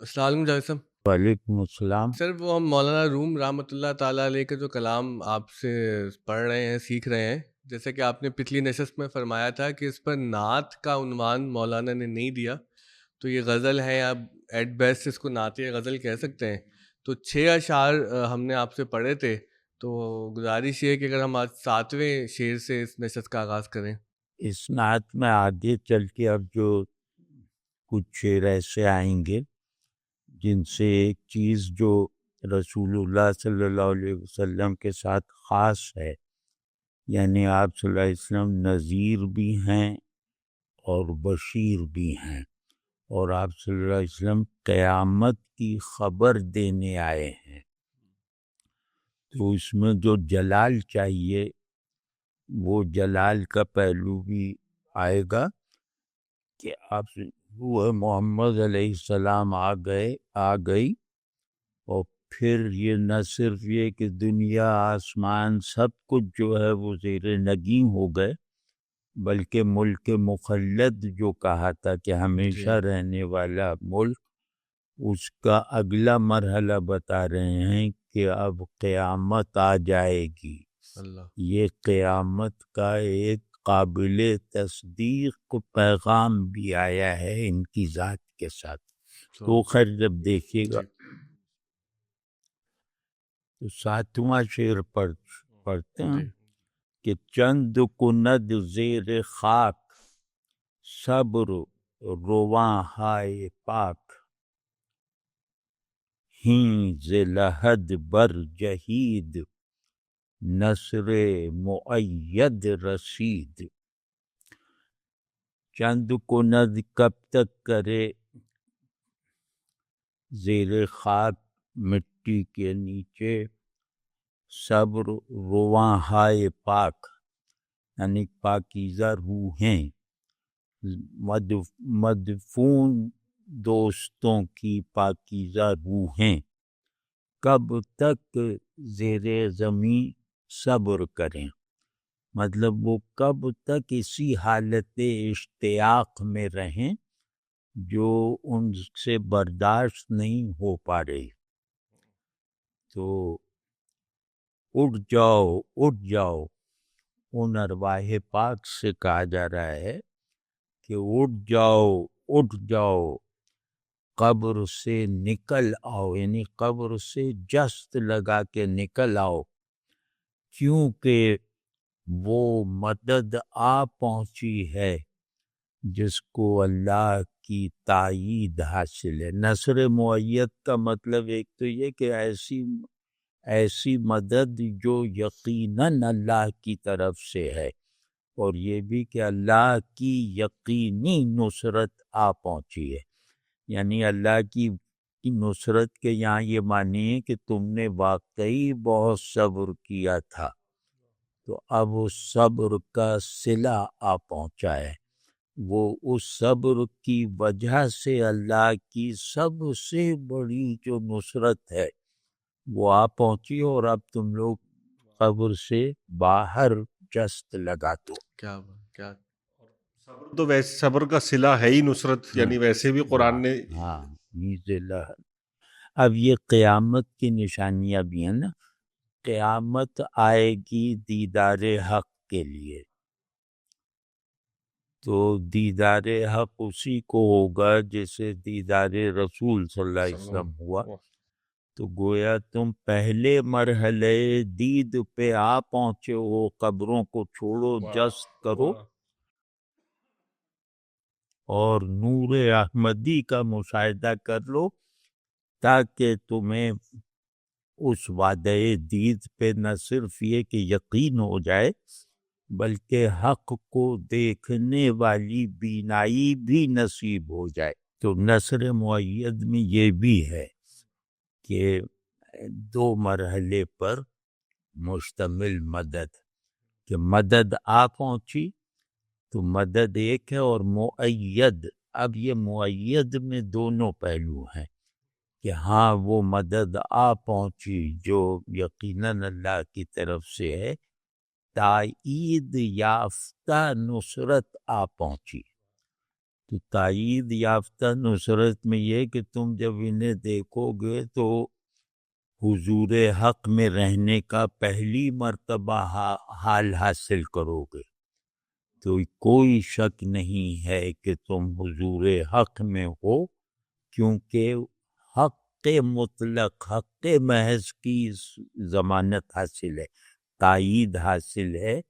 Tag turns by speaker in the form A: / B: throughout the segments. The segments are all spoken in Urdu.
A: السلام علیکم جاوید صاحب۔
B: وعلیکم السلام۔
A: سر وہ ہم مولانا روم رحمۃ اللہ تعالیٰ علیہ کا جو کلام آپ سے پڑھ رہے ہیں، سیکھ رہے ہیں، جیسے کہ آپ نے پچھلی نشست میں فرمایا تھا کہ اس پر نعت کا عنوان مولانا نے نہیں دیا، تو یہ غزل ہے، آپ ایٹ بیسٹ اس کو نعت یا غزل کہہ سکتے ہیں۔ تو 6 اشعار ہم نے آپ سے پڑھے تھے، تو گزارش یہ ہے کہ اگر ہم آج 7ویں شعر سے اس نشست کا آغاز کریں۔
B: اس نعت میں آگے چل کے اب جو کچھ شعر ایسے آئیں گے جن سے ایک چیز جو رسول اللہ صلی اللہ علیہ وسلم کے ساتھ خاص ہے، یعنی آپ صلی اللہ علیہ وسلم نذیر بھی ہیں اور بشیر بھی ہیں، اور آپ صلی اللہ علیہ وسلم قیامت کی خبر دینے آئے ہیں، تو اس میں جو جلال چاہیے وہ جلال کا پہلو بھی آئے گا کہ آپ وہ محمد علیہ السلام آ گئی، اور پھر یہ نہ صرف یہ کہ دنیا آسمان سب کچھ جو ہے وہ زیر نگیں ہو گئے، بلکہ ملک مخلد جو کہا تھا کہ ہمیشہ رہنے والا ملک، اس کا اگلا مرحلہ بتا رہے ہیں کہ اب قیامت آ جائے گی۔ یہ قیامت کا ایک قابل تصدیق پیغام بھی آیا ہے ان کی ذات کے ساتھ۔ تو خیر جب دیکھیے گا تو 7واں شعر پڑھتے ہیں کہ چند کند زیر خاک صبر رواں ہائے پاک، ہیں ز لحد بر جہید نصر مؤید رسید۔ چند کند کب تک کرے زیر خاک مٹی کے نیچے، صبر رواں ہائے پاک یعنی پاکیزہ روحیں، مدفون دوستوں کی پاکیزہ روحیں کب تک زیر زمین صبر کریں، مطلب وہ کب تک اسی حالت اشتیاق میں رہیں جو ان سے برداشت نہیں ہو پا رہی۔ تو اٹھ جاؤ ان ارواح پاک سے کہا جا رہا ہے کہ اٹھ جاؤ قبر سے نکل آؤ، یعنی قبر سے جست لگا کے نکل آؤ، کیونکہ وہ مدد آ پہنچی ہے جس کو اللہ کی تائید حاصل ہے۔ نصر مؤید کا مطلب ایک تو یہ کہ ایسی مدد جو یقیناً اللہ کی طرف سے ہے، اور یہ بھی کہ اللہ کی یقینی نصرت آ پہنچی ہے، یعنی اللہ کی نصرت کے یہاں یہ معنی ہے کہ تم نے واقعی بہت صبر کیا تھا، تو اب اس صبر کا صلہ آ پہنچا ہے، وہ اس صبر کی وجہ سے اللہ کی سب سے بڑی جو نصرت ہے وہ آ پہنچی، اور اب تم لوگ قبر سے باہر جست لگا دو۔ کیا
C: صبر تو ویسے صبر کا صلہ ہے ہی نصرت، یعنی ویسے بھی قرآن نے
B: اب یہ قیامت کی نشانیاں بھی ہیں نا، قیامت آئے گی دیدار حق کے لیے، تو دیدار حق اسی کو ہوگا جیسے دیدار رسول صلی اللہ علیہ وسلم ہوا، تو گویا تم پہلے مرحلے دید پہ آ پہنچے ہو، قبروں کو چھوڑو، جست کرو اور نور احمدی کا مشاہدہ کر لو، تاکہ تمہیں اس وعدہ دید پہ نہ صرف یہ کہ یقین ہو جائے بلکہ حق کو دیکھنے والی بینائی بھی نصیب ہو جائے۔ تو نصر مؤید میں یہ بھی ہے کہ 2 مرحلے پر مشتمل مدد، کہ مدد آ پہنچی تو مدد ایک ہے، اور مؤید، اب یہ مؤید میں دونوں پہلو ہیں کہ ہاں وہ مدد آ پہنچی جو یقیناً اللہ کی طرف سے ہے، تائید یافتہ نصرت آ پہنچی، تو تائید یافتہ نصرت میں یہ کہ تم جب انہیں دیکھو گے تو حضور حق میں رہنے کا پہلی مرتبہ حال حاصل کرو گے. تو کوئی شک نہیں ہے کہ تم حضور حق میں ہو، کیونکہ حق مطلق، حق محض کی ضمانت حاصل ہے، تائید حاصل ہے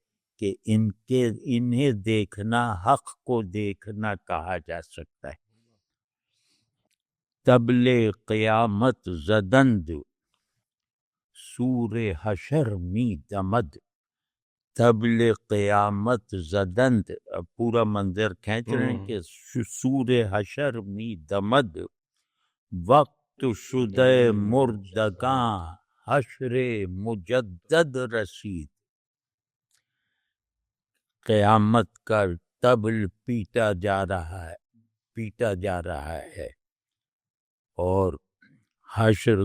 B: کہ انہیں دیکھنا حق کو دیکھنا کہا جا سکتا ہے. طبل قیامت زدند سور حشر می دمد. طبل قیامت زدند، اب پورا منظر کھینچ رہے ہیں کہ سور حشر می دمد. وقت شدہ مردگاں حشر مجدد رسید. قیامت کا طبل پیٹا جا رہا ہے اور حشر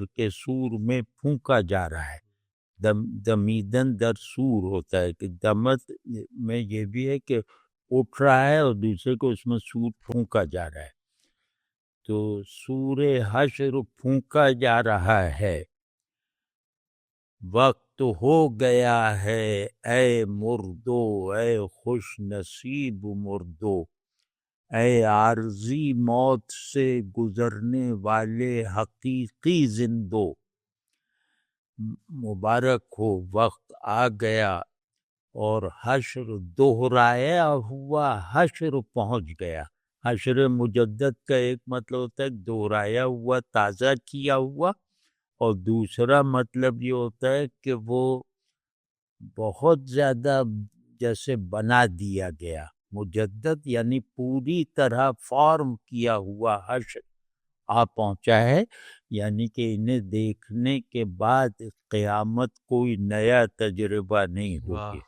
B: کے سور میں پھونکا جا رہا ہے. دمیدن در سور ہوتا ہے کہ دمت میں یہ بھی ہے کہ اٹھ رہا ہے اور دوسرے کو اس میں سور پھونکا جا رہا ہے. تو سور حشر پھونکا جا رہا ہے. وقت ہو گیا ہے اے مردو، اے خوش نصیب مردو، اے عارضی موت سے گزرنے والے حقیقی زندو. مبارک ہو، وقت آ گیا اور حشر دہرایا ہوا حشر پہنچ گیا. حشر مجدد کا ایک مطلب ہوتا ہے دہرایا ہوا، تازہ کیا ہوا، اور دوسرا مطلب یہ ہوتا ہے کہ وہ بہت زیادہ جیسے بنا دیا گیا. مجدد یعنی پوری طرح فارم کیا ہوا حشر آ پہنچا ہے، یعنی کہ انہیں دیکھنے کے بعد قیامت کوئی نیا تجربہ نہیں ہوگی.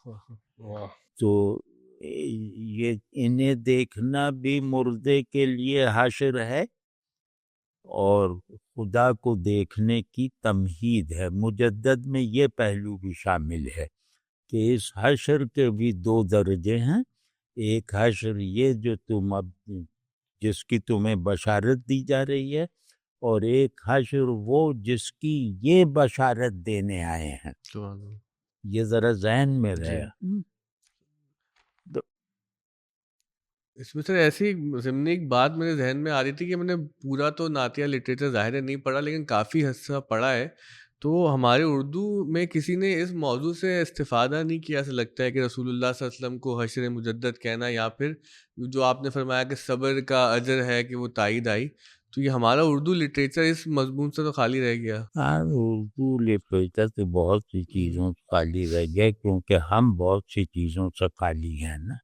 B: تو یہ انہیں دیکھنا بھی مردے کے لیے حشر ہے اور خدا کو دیکھنے کی تمہید ہے. مجدد میں یہ پہلو بھی شامل ہے کہ اس حشر کے بھی دو درجے ہیں. ایک حشر یہ جو تم اب جس کی تمہیں بشارت دی جا رہی ہے، اور ایک حشر وہ جس کی یہ بشارت دینے آئے ہیں. یہ ذرا ذہن میں رہے.
A: اس میں سر ایسی ضمنی ایک بات میرے ذہن میں آ رہی تھی کہ میں نے پورا تو نعتیہ لٹریچر ظاہر ہے نہیں پڑھا، لیکن کافی حصہ پڑھا ہے. تو ہمارے اردو میں کسی نے اس موضوع سے استفادہ نہیں کیا، ایسا لگتا ہے کہ رسول اللہ صلی اللہ علیہ وسلم کو حشر مجدد کہنا، یا پھر جو آپ نے فرمایا کہ صبر کا اجر ہے کہ وہ تائید آئی. تو یہ ہمارا اردو لٹریچر اس مضمون سے تو خالی رہ گیا.
B: اردو لٹریچر سے بہت سی چیزوں سے خالی رہ گیا، کیونکہ ہم بہت سی چیزوں سے خالی ہیں نا.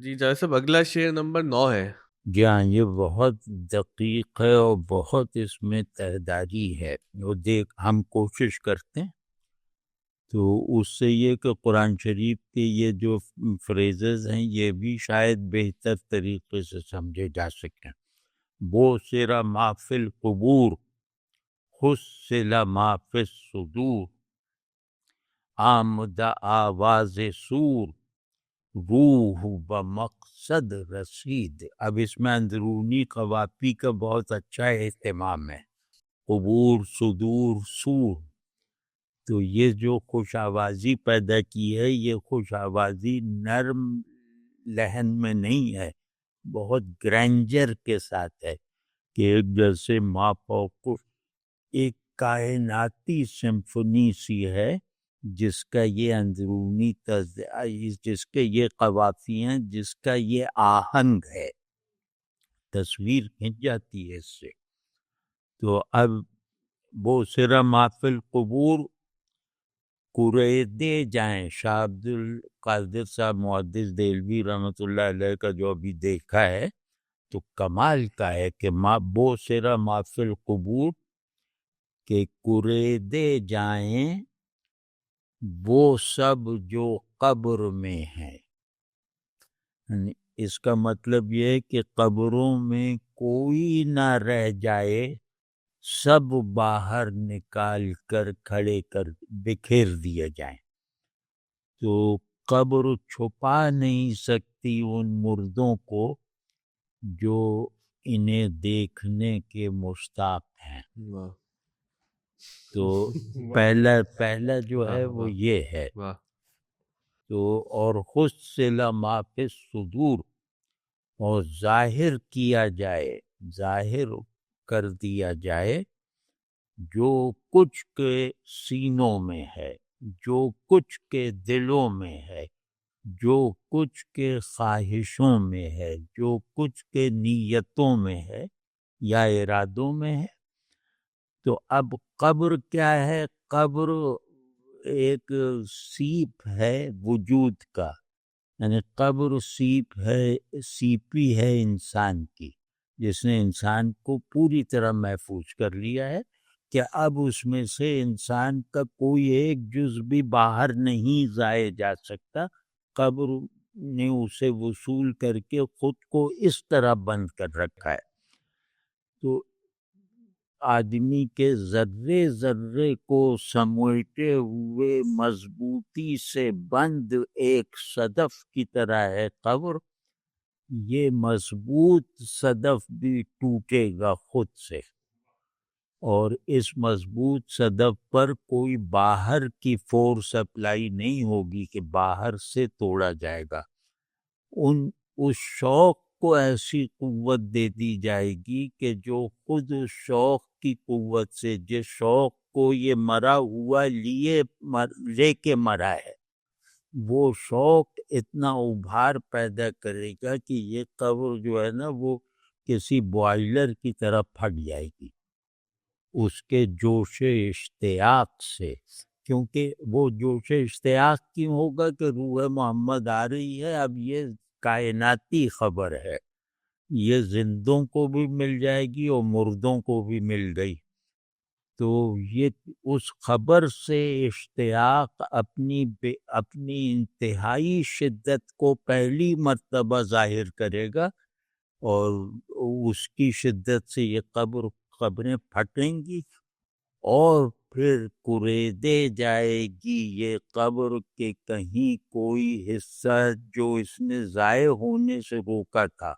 A: جی جائے صاحب، اگلا شعر نمبر 9 ہے.
B: جی ہاں، یہ بہت دقیق ہے اور بہت اس میں تہداری ہے. وہ ہم کوشش کرتے ہیں تو اس سے یہ کہ قرآن شریف کے یہ جو فریزز ہیں یہ بھی شاید بہتر طریقے سے سمجھے جا سکیں. بوسر ما فی القبور حصل ما فی الصدور، آمد آواز سور روح بمقصد رسید. اب اس میں اندرونی قوافی کا بہت اچھا اہتمام ہے. قبور، صدور، سور. تو یہ جو خوش آوازی پیدا کی ہے، یہ خوش آوازی نرم لہن میں نہیں ہے، بہت گرینجر کے ساتھ ہے کہ ایک جیسے مافوق ایک کائناتی سمفنی سی ہے جس کا یہ اندرونی جس کے یہ قوافی ہیں، جس کا یہ آہنگ ہے. تصویر کھنچ جاتی ہے اس سے. تو اب بوسر ما فی القبور کوریدے جائیں. شاہ عبد القادر صاحب محدث دہلوی رحمۃ اللہ علیہ کا جو ابھی دیکھا ہے تو کمال کا ہے کہ بوسر ما فی القبور کہ کوریدے جائیں وہ سب جو قبر میں ہیں. اس کا مطلب یہ ہے کہ قبروں میں کوئی نہ رہ جائے، سب باہر نکال کر کھڑے کر بکھیر دیے جائیں. تو قبر چھپا نہیں سکتی ان مردوں کو جو انہیں دیکھنے کے مشتاق ہیں.
A: واہ
B: تو
C: واہ
B: پہلا جو ہے
A: واہ
B: وہ
A: واہ
B: یہ ہے.
A: واہ.
B: تو اور حصل ما فی الصدور، اور ظاہر کیا جائے، ظاہر کر دیا جائے جو کچھ کے سینوں میں ہے، جو کچھ کے دلوں میں ہے، جو کچھ کے خواہشوں میں ہے، جو کچھ کے نیتوں میں ہے یا ارادوں میں ہے. تو اب قبر کیا ہے؟ قبر ایک سیپ ہے وجود کا، یعنی قبر سیپی ہے انسان کی، جس نے انسان کو پوری طرح محفوظ کر لیا ہے کہ اب اس میں سے انسان کا کوئی ایک جز بھی باہر نہیں ضائع جا سکتا. قبر نے اسے وصول کر کے خود کو اس طرح بند کر رکھا ہے. تو آدمی کے ذرے ذرے کو سمیٹے ہوئے مضبوطی سے بند ایک صدف کی طرح ہے قبر. یہ مضبوط صدف بھی ٹوٹے گا خود سے، اور اس مضبوط صدف پر کوئی باہر کی فورس اپلائی نہیں ہوگی کہ باہر سے توڑا جائے گا. اس شوق کو ایسی قوت دے دی جائے گی کہ جو خود اس شوق کی قوت سے، جس شوق کو یہ مرا ہوا لے کے مرا ہے، وہ شوق اتنا ابھار پیدا کرے گا کہ یہ قبر جو ہے نا وہ کسی بوائلر کی طرح پھٹ جائے گی اس کے جوش اشتیاق سے. کیونکہ وہ جوش اشتیاق کیوں ہوگا کہ روح محمد آ رہی ہے. اب یہ کائناتی خبر ہے، یہ زندوں کو بھی مل جائے گی اور مردوں کو بھی مل گئی. تو یہ اس خبر سے اشتیاق اپنی انتہائی شدت کو پہلی مرتبہ ظاہر کرے گا، اور اس کی شدت سے یہ قبریں پھٹیں گی، اور پھر کریدے جائے گی یہ قبر کے کہیں کوئی حصہ جو اس نے ضائع ہونے سے روکا تھا،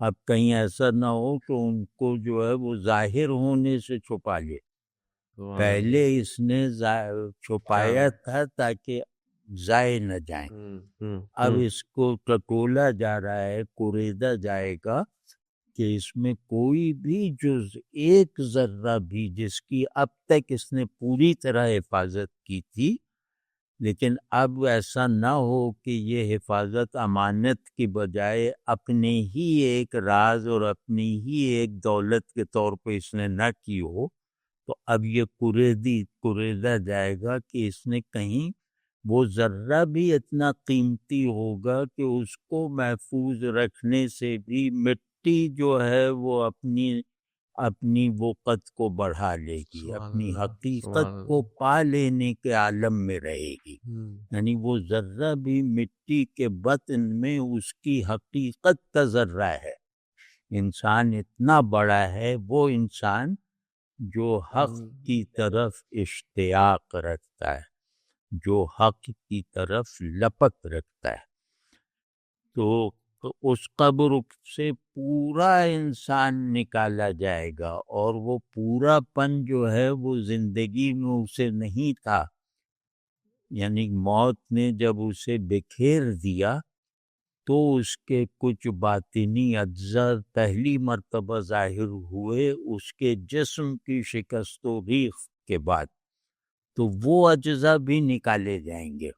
B: اب کہیں ایسا نہ ہو کہ ان کو جو ہے وہ ظاہر ہونے سے چھپا لے. پہلے اس نے چھپایا تھا تاکہ ضائع نہ جائیں. اب اس کو ٹٹولا جا رہا ہے، کریدا جائے گا کہ اس میں کوئی بھی جز ایک ذرہ بھی، جس کی اب تک اس نے پوری طرح حفاظت کی تھی، لیکن اب ایسا نہ ہو کہ یہ حفاظت امانت کی بجائے اپنے ہی ایک راز اور اپنی ہی ایک دولت کے طور پہ اس نے نہ کی ہو. تو اب یہ کریدا جائے گا کہ اس نے کہیں وہ ذرہ بھی اتنا قیمتی ہوگا کہ اس کو محفوظ رکھنے سے بھی مٹی جو ہے وہ اپنی وقت کو بڑھا لے گی، اپنی حقیقت کو پا لینے کے عالم میں رہے گی. یعنی وہ ذرہ بھی مٹی کے بطن میں اس کی حقیقت کا ذرہ ہے. انسان اتنا بڑا ہے، وہ انسان جو حق کی طرف اشتیاق رکھتا ہے، جو حق کی طرف لپک رکھتا ہے. تو اس قبر سے پورا انسان نکالا جائے گا، اور وہ پورا پن جو ہے وہ زندگی میں اسے نہیں تھا. یعنی موت نے جب اسے بکھیر دیا تو اس کے کچھ باطنی اجزاء پہلی مرتبہ ظاہر ہوئے اس کے جسم کی شکست و ریخ کے بعد. تو وہ اجزاء بھی نکالے جائیں گے،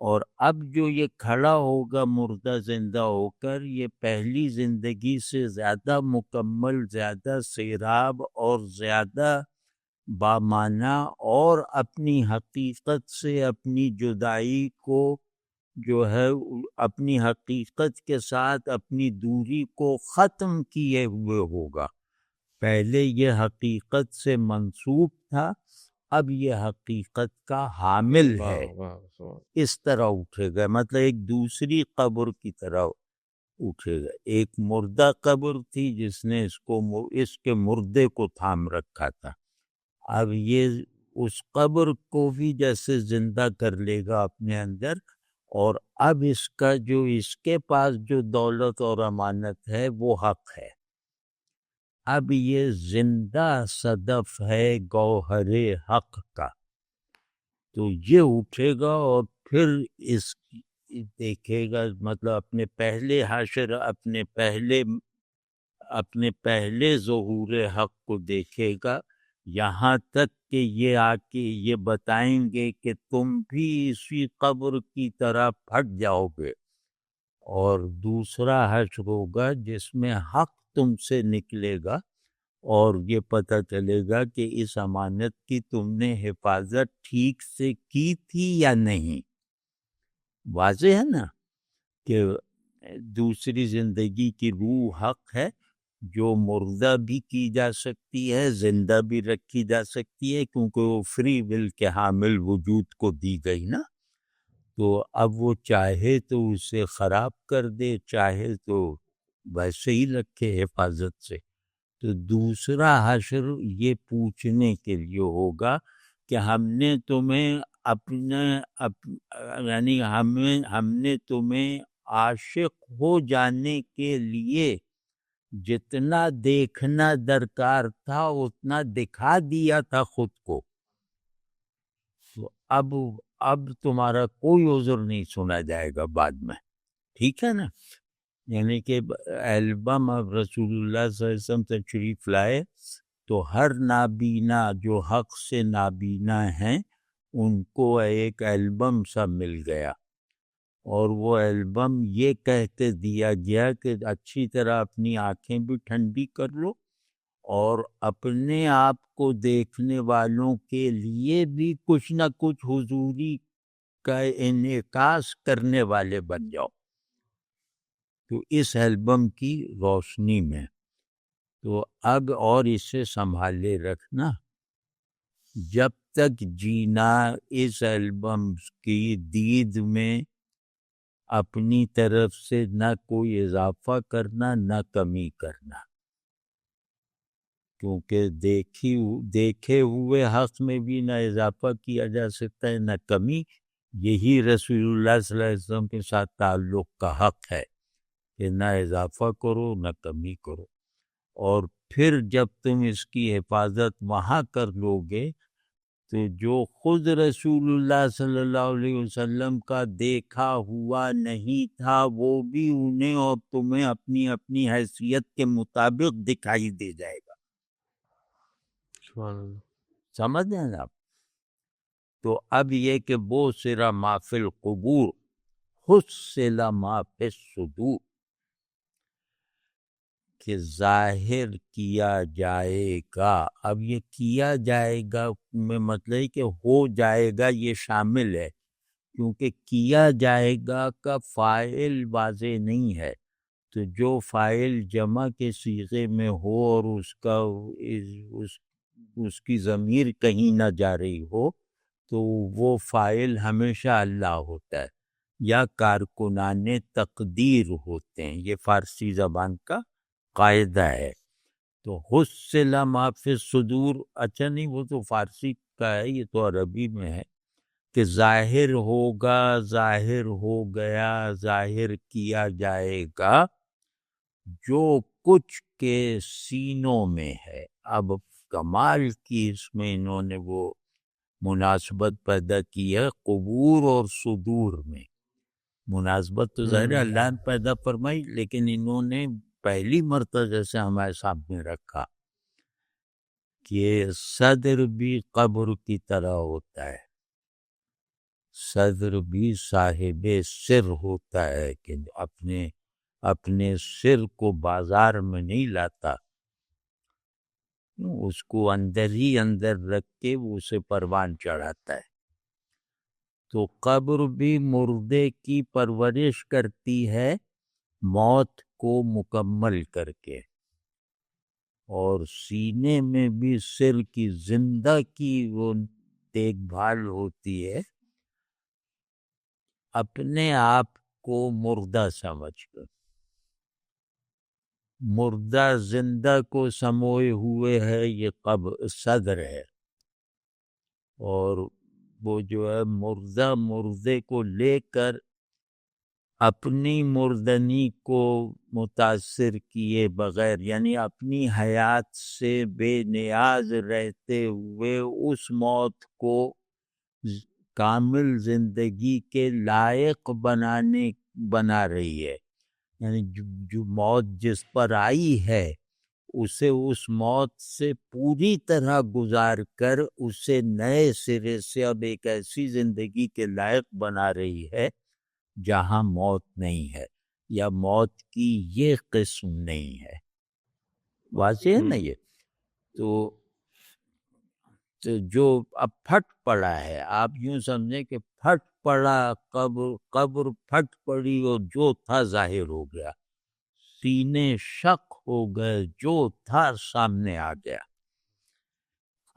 B: اور اب جو یہ کھڑا ہوگا مردہ زندہ ہو کر، یہ پہلی زندگی سے زیادہ مکمل، زیادہ سیراب اور زیادہ بامعنی، اور اپنی حقیقت سے اپنی جدائی کو جو ہے اپنی حقیقت کے ساتھ اپنی دوری کو ختم کیے ہوئے ہوگا. پہلے یہ حقیقت سے منسوب تھا، اب یہ حقیقت کا حامل ہے. اس طرح اٹھے گا، مطلب ایک دوسری قبر کی طرح اٹھے گا. ایک مردہ قبر تھی جس نے اس کے مردے کو تھام رکھا تھا، اب یہ اس قبر کو بھی جیسے زندہ کر لے گا اپنے اندر، اور اب اس کا جو اس کے پاس جو دولت اور امانت ہے وہ حق ہے. اب یہ زندہ صدف ہے گوہر حق کا، تو یہ اٹھے گا اور پھر اس دیکھے گا، مطلب اپنے پہلے حشر، اپنے پہلے ظہور حق کو دیکھے گا، یہاں تک کہ یہ آ کے یہ بتائیں گے کہ تم بھی اسی قبر کی طرح پھٹ جاؤ گے، اور دوسرا حشر ہوگا جس میں حق تم سے نکلے گا، اور یہ پتہ چلے گا کہ اس امانت کی تم نے حفاظت ٹھیک سے کی تھی یا نہیں. واضح ہے نا کہ دوسری زندگی کی روح حق ہے، جو مردہ بھی کی جا سکتی ہے، زندہ بھی رکھی جا سکتی ہے، کیونکہ وہ فری ول کے حامل وجود کو دی گئی نا. تو اب وہ چاہے تو اسے خراب کر دے، چاہے تو ویسے ہی رکھے حفاظت سے. تو دوسرا حشر یہ پوچھنے کے لیے ہوگا کہ ہم نے تمہیں یعنی ہم نے تمہیں عاشق ہو جانے کے لیے جتنا دیکھنا درکار تھا اتنا دکھا دیا تھا خود کو، تو اب تمہارا کوئی عذر نہیں سنا جائے گا بعد میں. ٹھیک ہے نا؟ یعنی کہ البم اب رسول اللہ صلی اللہ علیہ وسلم تشریف لائے تو ہر نابینا جو حق سے نابینا ہیں ان کو ایک البم سا مل گیا، اور وہ البم یہ کہتے دیا گیا کہ اچھی طرح اپنی آنکھیں بھی ٹھنڈی کر لو، اور اپنے آپ کو دیکھنے والوں کے لیے بھی کچھ نہ کچھ حضوری کا انعکاس کرنے والے بن جاؤ. تو اس البم کی روشنی میں تو اب اور اسے سنبھالے رکھنا، جب تک جینا اس البم کی دید میں اپنی طرف سے نہ کوئی اضافہ کرنا نہ کمی کرنا، کیونکہ دیکھے ہوئے حق میں بھی نہ اضافہ کیا جا سکتا ہے نہ کمی. یہی رسول اللہ صلی اللہ علیہ وسلم کے ساتھ تعلق کا حق ہے کہ نہ اضافہ کرو نہ کمی کرو. اور پھر جب تم اس کی حفاظت وہاں کر لو گے تو جو خود رسول اللہ صلی اللہ علیہ وسلم کا دیکھا ہوا نہیں تھا وہ بھی انہیں اور تمہیں اپنی اپنی حیثیت کے مطابق دکھائی دے جائے گا.
A: سبحان اللہ.
B: سمجھ ہیں آپ؟ تو اب یہ کہ وہ سرا ما فی القبور حصل ما فی الصدور، کہ ظاہر کیا جائے گا. اب یہ کیا جائے گا میں مطلب ہے کہ ہو جائے گا یہ شامل ہے، کیونکہ کیا جائے گا کا فاعل واضح نہیں ہے، تو جو فاعل جمع کے صیغے میں ہو اور اس کی ضمیر کہیں نہ جا رہی ہو تو وہ فاعل ہمیشہ اللہ ہوتا ہے یا کارکنان تقدیر ہوتے ہیں. یہ فارسی زبان کا قاعدہ ہے. تو حصل ما فی الصدور، اچھا نہیں وہ تو فارسی کا ہے، یہ تو عربی میں ہے کہ ظاہر ہوگا، ظاہر ہو گیا، ظاہر کیا جائے گا جو کچھ کے سینوں میں ہے. اب کمال کی اس میں انہوں نے وہ مناسبت پیدا کی ہے قبور اور صدور میں. مناسبت تو ظاہر ہے اللہ نے پیدا فرمائی، لیکن انہوں نے پہلی مرتبہ جیسے ہمارے سامنے رکھا کہ صدر بھی قبر کی طرح ہوتا ہے، صدر بھی صاحب سر ہوتا ہے کہ اپنے سر کو بازار میں نہیں لاتا، اس کو اندر ہی اندر رکھ کے وہ اسے پروان چڑھاتا ہے. تو قبر بھی مردے کی پرورش کرتی ہے موت کو مکمل کر کے، اور سینے میں بھی سر کی زندہ کی وہ دیکھ بھال ہوتی ہے اپنے آپ کو مردہ سمجھ کر. مردہ زندہ کو سموئے ہوئے ہے یہ صدر ہے، اور وہ جو ہے مردہ مردے کو لے کر اپنی مردنی کو متاثر کیے بغیر، یعنی اپنی حیات سے بے نیاز رہتے ہوئے اس موت کو کامل زندگی کے لائق بنا رہی ہے، یعنی جو موت جس پر آئی ہے اسے اس موت سے پوری طرح گزار کر اسے نئے سرے سے اب ایک ایسی زندگی کے لائق بنا رہی ہے جہاں موت نہیں ہے، یا موت کی یہ قسم نہیں ہے۔ واضح ہے نا یہ؟ تو جو اب پھٹ پڑا ہے، آپ یوں سمجھیں کہ پھٹ پڑا قبر پھٹ پڑی اور جو تھا ظاہر ہو گیا، سینے شق ہو گئے، جو تھا سامنے آ گیا۔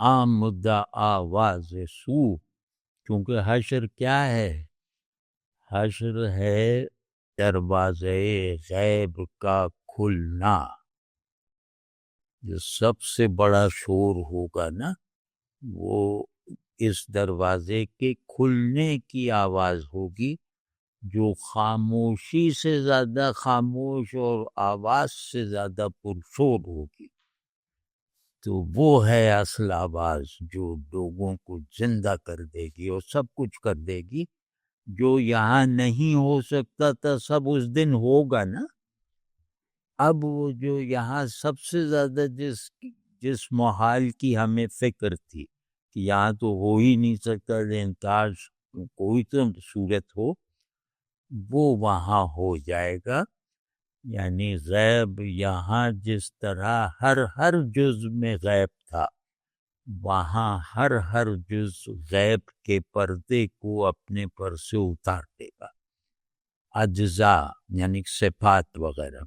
B: آمدہ آواز سو، کیونکہ حشر کیا ہے؟ حشر ہے دروازے غیب کا کھلنا۔ جو سب سے بڑا شور ہوگا نا، وہ اس دروازے کے کھلنے کی آواز ہوگی، جو خاموشی سے زیادہ خاموش اور آواز سے زیادہ پرشور ہوگی۔ تو وہ ہے اصل آواز جو لوگوں کو زندہ کر دے گی اور سب کچھ کر دے گی۔ جو یہاں نہیں ہو سکتا تھا سب اس دن ہوگا نا۔ اب وہ جو یہاں سب سے زیادہ جس محال کی ہمیں فکر تھی کہ یہاں تو ہو ہی نہیں سکتا، لیکن کاش کوئی تو صورت ہو، وہ وہاں ہو جائے گا۔ یعنی غیب یہاں جس طرح ہر جز میں غیب تھا، وہاں ہر جز غیب کے پردے کو اپنے پر سے اتار دے گا، اجزاء یعنی صفات وغیرہ۔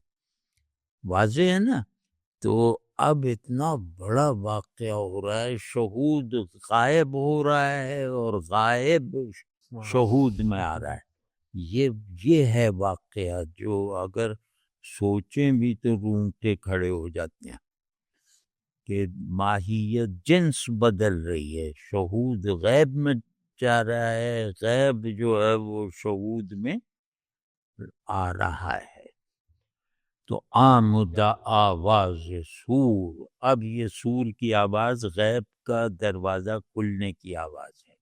B: واضح ہے نا؟ تو اب اتنا بڑا واقعہ ہو رہا ہے، شہود غائب ہو رہا ہے اور غائب شہود میں آ رہا ہے۔ یہ ہے واقعہ جو اگر سوچیں بھی تو رونگٹے کھڑے ہو جاتے ہیں کہ ماہیت جنس بدل رہی ہے، شہود غیب میں جا رہا ہے، غیب جو ہے وہ شہود میں آ رہا ہے۔ تو آمدہ آواز سور، اب یہ سور کی آواز غیب کا دروازہ کھلنے کی آواز ہے۔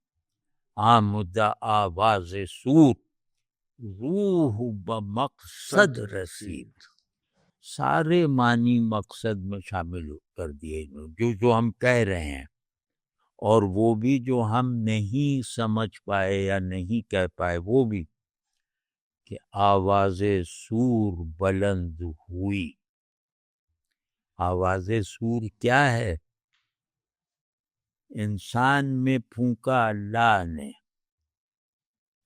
B: آمدہ آواز سور، روح بمقصد رسید۔ سارے معنی مقصد میں شامل کر دیے جو ہم کہہ رہے ہیں، اور وہ بھی جو ہم نہیں سمجھ پائے یا نہیں کہہ پائے، وہ بھی کہ آواز سور بلند ہوئی۔ آواز سور کیا ہے؟ انسان میں پھونکا اللہ نے،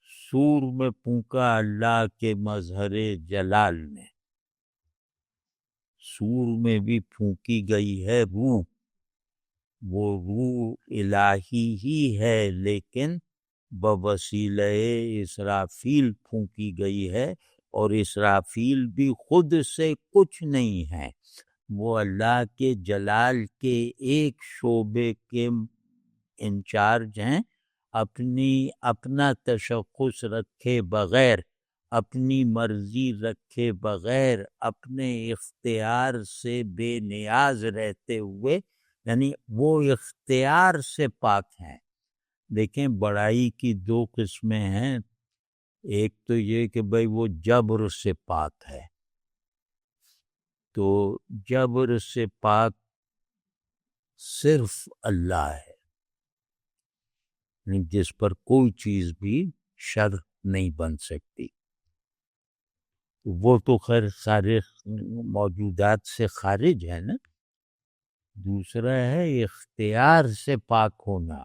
B: سور میں پھونکا اللہ کے مظہر جلال نے۔ سور میں بھی پھونکی گئی ہے روح، وہ روح الہی ہی ہے، لیکن بوسیلہ اسرافیل پھونکی گئی ہے، اور اسرافیل بھی خود سے کچھ نہیں ہے، وہ اللہ کے جلال کے ایک شعبے کے انچارج ہیں۔ اپنا تشخص رکھے بغیر، اپنی مرضی رکھے بغیر، اپنے اختیار سے بے نیاز رہتے ہوئے، یعنی وہ اختیار سے پاک ہیں۔ دیکھیں بڑائی کی دو قسمیں ہیں، ایک تو یہ کہ بھئی وہ جبر سے پاک ہے، تو جبر سے پاک صرف اللہ ہے، جس پر کوئی چیز بھی شر نہیں بن سکتی۔ وہ تو خیر سارے موجودات سے خارج ہے نا۔ دوسرا ہے اختیار سے پاک ہونا،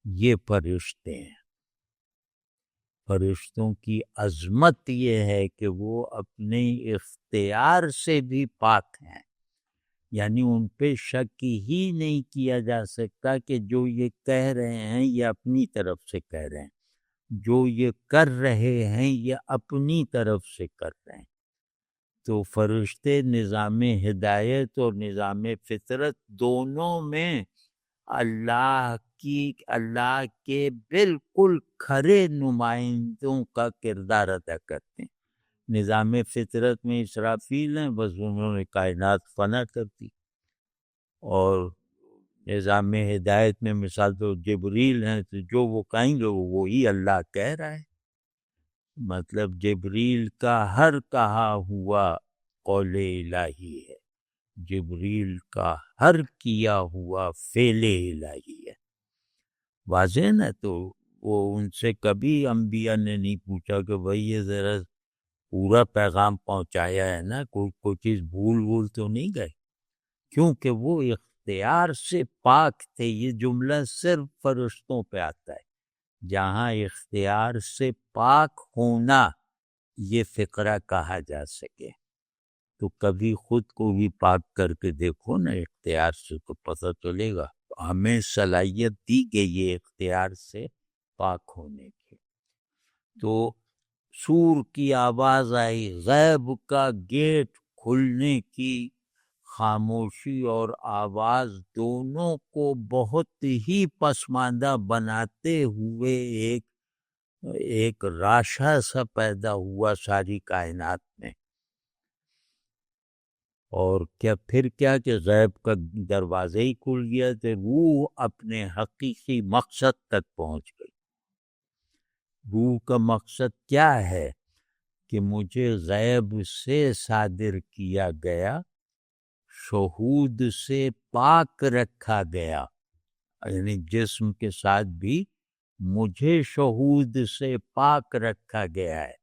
B: یہ فرشتے ہیں۔ فرشتوں کی عظمت یہ ہے کہ وہ اپنے اختیار سے بھی پاک ہیں، یعنی ان پہ شک ہی نہیں کیا جا سکتا کہ جو یہ کہہ رہے ہیں یہ اپنی طرف سے کہہ رہے ہیں، جو یہ کر رہے ہیں یہ اپنی طرف سے کر رہے ہیں۔ تو فرشتے نظام ہدایت اور نظام فطرت دونوں میں اللہ کے بالکل کھرے نمائندوں کا کردار ادا کرتے ہیں۔ نظام فطرت میں اسرافیل ہیں، بس انہوں نے کائنات فنا کر دی، اور نظام ہدایت میں مثال تو جبریل ہیں، تو جو وہ کہیں گے وہی اللہ کہہ رہا ہے۔ مطلب جبریل کا ہر کہا ہوا قول الہی ہے، جبریل کا ہر کیا ہوا فعل الہی ہے، واضح ہے نا؟ تو وہ ان سے کبھی انبیاء نے نہیں پوچھا کہ بھئی یہ ذرا پورا پیغام پہنچایا ہے نا، کوئی چیز بھول تو نہیں گئے، کیونکہ وہ اختیار سے پاک تھے۔ یہ جملہ صرف فرشتوں پہ آتا ہے، جہاں اختیار سے پاک ہونا یہ فقرہ کہا جا سکے۔ تو کبھی خود کو بھی پاک کر کے دیکھو نا اختیار سے، تو پتہ چلے گا۔ ہمیں صلاحیت دی گئی ہے اختیار سے پاک ہونے کی۔ تو سور کی آواز آئی، غیب کا گیٹ کھلنے کی خاموشی اور آواز دونوں کو بہت ہی پسماندہ بناتے ہوئے ایک راشا سا پیدا ہوا ساری کائنات میں۔ اور پھر کیا کہ غیب کا دروازہ ہی کھل گیا، تو روح اپنے حقیقی مقصد تک پہنچ گئی۔ روح کا مقصد کیا ہے؟ کہ مجھے غیب سے صادر کیا گیا، شہود سے پاک رکھا گیا، یعنی جسم کے ساتھ بھی مجھے شہود سے پاک رکھا گیا ہے،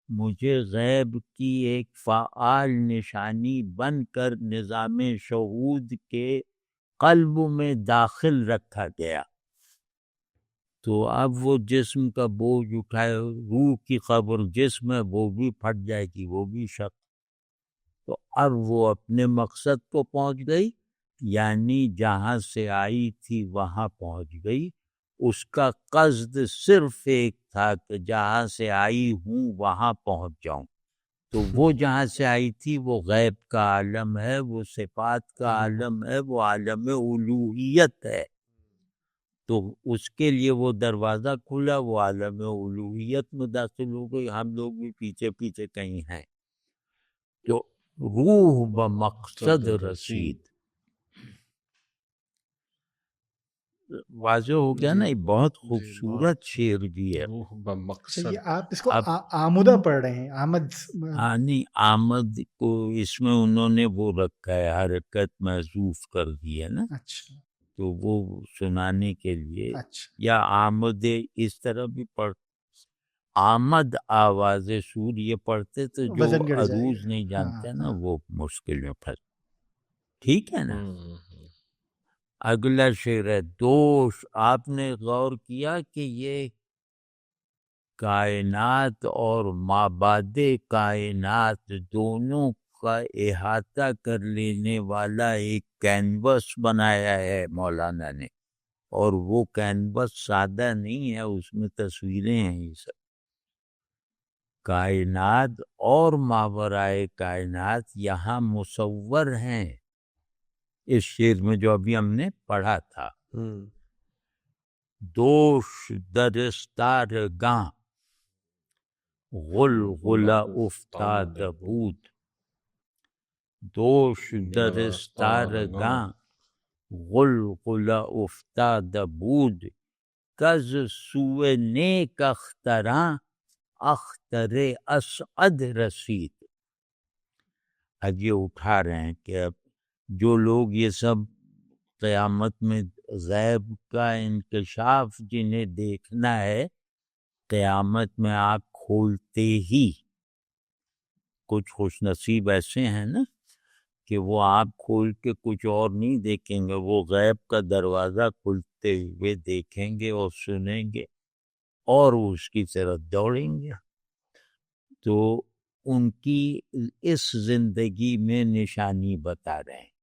B: مجھے غیب کی ایک فعال نشانی بن کر نظام شہود کے قلب میں داخل رکھا گیا۔ تو اب وہ جسم کا بوجھ اٹھائے، روح کی قبر جسم ہے وہ بھی پھٹ جائے گی، وہ بھی شک۔ تو اب وہ اپنے مقصد کو پہنچ گئی، یعنی جہاں سے آئی تھی وہاں پہنچ گئی۔ اس کا قصد صرف ایک تھا کہ جہاں سے آئی ہوں وہاں پہنچ جاؤں۔ تو وہ جہاں سے آئی تھی وہ غیب کا عالم ہے، وہ صفات کا عالم ہے، وہ عالم الوہیت ہے۔ تو اس کے لیے وہ دروازہ کھلا، وہ عالم الوہیت میں داخل ہو گئی، ہم لوگ بھی پیچھے پیچھے کہیں ہیں۔ تو روح بمقصد رسید، واضح ہو گیا نا؟ یہ بہت خوبصورت شعر بھی ہے۔
C: روح بمقصد،
D: یہ آپ اس کو آمدہ پڑھ رہے ہیں، آمد؟
B: نہیں، آمد کو اس میں انہوں نے وہ رکھا ہے، حرکت محذوف کر دی ہے نا،
D: اچھا
B: تو وہ سنانے کے لیے،
D: اچھا
B: یا آمد اس طرح بھی پڑھ، آمد آواز سور یہ پڑھتے تو جو
D: وزن گڑ جائے
B: عروض
D: گا۔
B: نہیں جانتے نا
D: ہاں۔
B: وہ مشکل میں پھنس، ٹھیک ہے نا؟
C: ہوں۔
B: اگلا شعر ہے دوش۔ آپ نے غور کیا کہ یہ کائنات اور مابعد کائنات دونوں کا احاطہ کر لینے والا ایک کینوس بنایا ہے مولانا نے، اور وہ کینوس سادہ نہیں ہے، اس میں تصویریں ہیں، یہ سب کائنات اور ماورائے کائنات یہاں مصور ہیں۔ اس شعر میں جو ابھی ہم نے پڑھا تھا، دوش درستار گاں غلغلہ افتاد بود، دوش درستار گاں غلغلہ افتاد بود، کز سوئے نیک اختراں اختر اسعد رسید۔ اب یہ اٹھا رہے ہیں کہ اب جو لوگ یہ سب قیامت میں غیب کا انکشاف جنہیں دیکھنا ہے، قیامت میں آنکھ کھولتے ہی، کچھ خوش نصیب ایسے ہیں نا کہ وہ آنکھ کھول کے کچھ اور نہیں دیکھیں گے، وہ غیب کا دروازہ کھلتے ہوئے دیکھیں گے اور سنیں گے اور اس کی طرف دوڑیں گے۔ تو ان کی اس زندگی میں نشانی بتا رہے ہیں